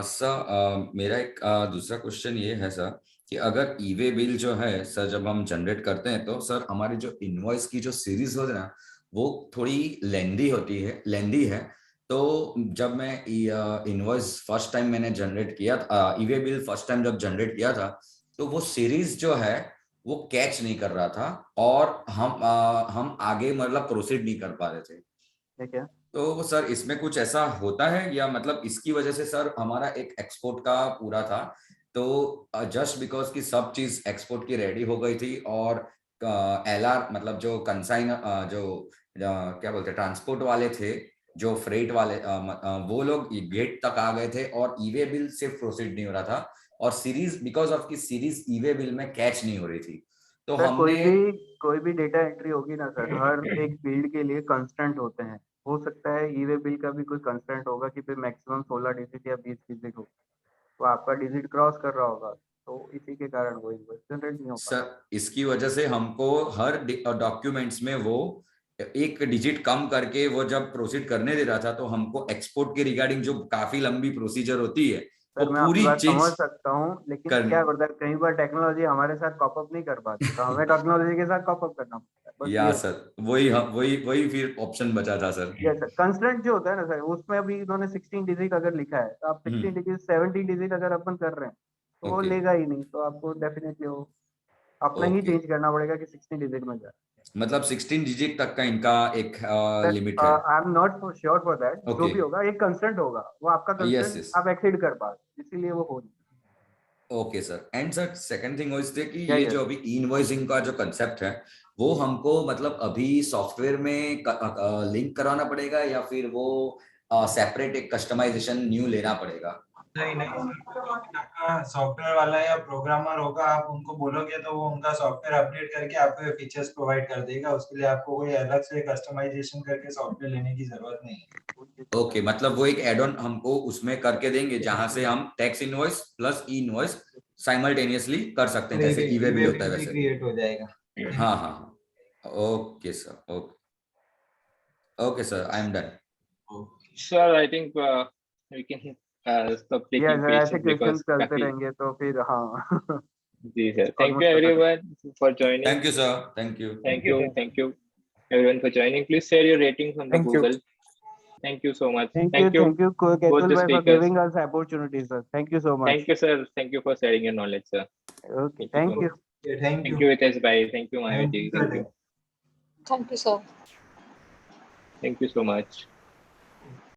sir, मेरा एक दूसरा क्वेश्चन ये है सर कि अगर ईवे बिल जो है सर, जब हम जनरेट करते हैं तो सर हमारी जो इनवॉइस की जो सीरीज होती है ना, वो थोड़ी लेंदी है। तो जब मैं इनवॉइस फर्स्ट टाइम मैंने जनरेट किया था, ईवे बिल फर्स्ट टाइम जब जनरेट किया था, तो वो सीरीज जो है वो कैच नहीं कर रहा था और हम आगे मतलब प्रोसीड नहीं कर पा रहे थे। ठीक है। तो सर इसमें कुछ ऐसा होता है, या मतलब इसकी वजह से सर हमारा एक एक्सपोर्ट का पूरा था, तो जस्ट बिकॉज की सब चीज एक्सपोर्ट की रेडी हो गई थी और एलआर मतलब जो कंसाइन क्या बोलते हैं ट्रांसपोर्ट वाले थे, जो फ्रेट वाले वो लोग गेट तक आ गए थे और ईवे बिल सिर्फ प्रोसीड नहीं हो रहा था, और सीरीज बिकॉज ऑफ की सीरीज ईवे बिल में कैच नहीं हो रही थी। तो सर हमने कोई भी डेटा एंट्री होगी ना सर, हर एक फील्ड के लिए कंस्टेंट होते हैं। हो सकता है ईवे बिल का भी कोई कंस्टेंट होगा कि फिर मैक्सिमम 16 डिजिट या 20 डिजिट हो, तो आपका डिजिट क्रॉस कर रहा होगा, तो इसी के कारण वो इनवॉइस जनरेट नहीं हो पाता। सर इसकी वजह से हमको हर डॉक्यूमेंट्स में वो एक डिजिट कम करके वो जब प्रोसीड करने दे रहा था, तो हमको एक्सपोर्ट के रिगार्डिंग जो काफी लंबी प्रोसीजर होती है वो सर मैं आपकी पूरी बात चेंज समझ सकता हूँ, लेकिन करनी। क्या होता है कई बार टेक्नोलॉजी हमारे साथ कॉप अप नहीं कर पाती, तो हमें टेक्नोलॉजी के साथ कॉप अप करना पड़ता है, बस या ये। सर वही फिर ऑप्शन बचा था सर। यस सर, कंस्टेंट जो होता है ना सर, उसमें अभी इन्होंने 16 डिजिट अगर लिखा है, तो आप 16 डिजिट 17 डिजिट अगर अपन कर रहे हैं तो वो ओके लेगा ही नहीं, तो आपको डेफिनेटली वो अपना ही ओके, चेंज करना पड़ेगा कि 16 डिजिट में जाए। मतलब 16 डिजिट तक का इनका एक लिमिट है। I am not sure for that, जो ओके, भी होगा एक कंस्टेंट होगा, वो आपका यस कंस्टेंट यस, आप एक्सीड कर पा रहे, इसीलिए वो हो नहीं। Okay sir. And sir second thing was कि या ये जो अभी इनवॉइसिंग का जो कंसेप्ट है, वो हमको मतलब अभी सॉफ्टवेयर में लिंक कराना पड़ेगा या फिर वो सेपरेट एक कस्टमाइजेशन न्यू लेना पड़ेगा? नहीं आपका सॉफ्टवेयर वाला या प्रोग्रामर होगा, आप उनको बोलोगे तो वो उनका सॉफ्टवेयर अपडेट करके आपको फीचर्स प्रोवाइड कर देगा। उसके लिए आपको कोई अलग से कस्टमाइजेशन करके सॉफ्टवेयर लेने की जरूरत नहीं है। ओके, मतलब वो एक एड ऑन हमको उसमें करके देंगे जहां से हम टैक्स इनवॉइस प्लस ई इनवॉइस साइमल्टेनियसली कर सकते हैं, जैसे ईवे बिल होता है वैसे क्रिएट हो जाएगा। हाँ हाँ हाँ, okay sir, okay sir, I am done. Sir, I think we can stop या taking सर ऐसे questions क्वेश्चन because चलते काफी रहेंगे तो फिर हाँ जी sir. Thank you ऑलमोस्ट पता everyone for joining. Thank you sir, thank you. Thank you everyone for joining. Please share your ratings on the Thank you. Google. Thank you so much. Thank Thank you you both Ketul the भाई for speakers. Giving us opportunity sir, thank you so much. Thank you sir. Thank you for sharing your knowledge sir. Okay Thank you so thank much. You. Thank thank you Hitesh bhai, thank you Mahavir ji, you thank you thank you sir. So much.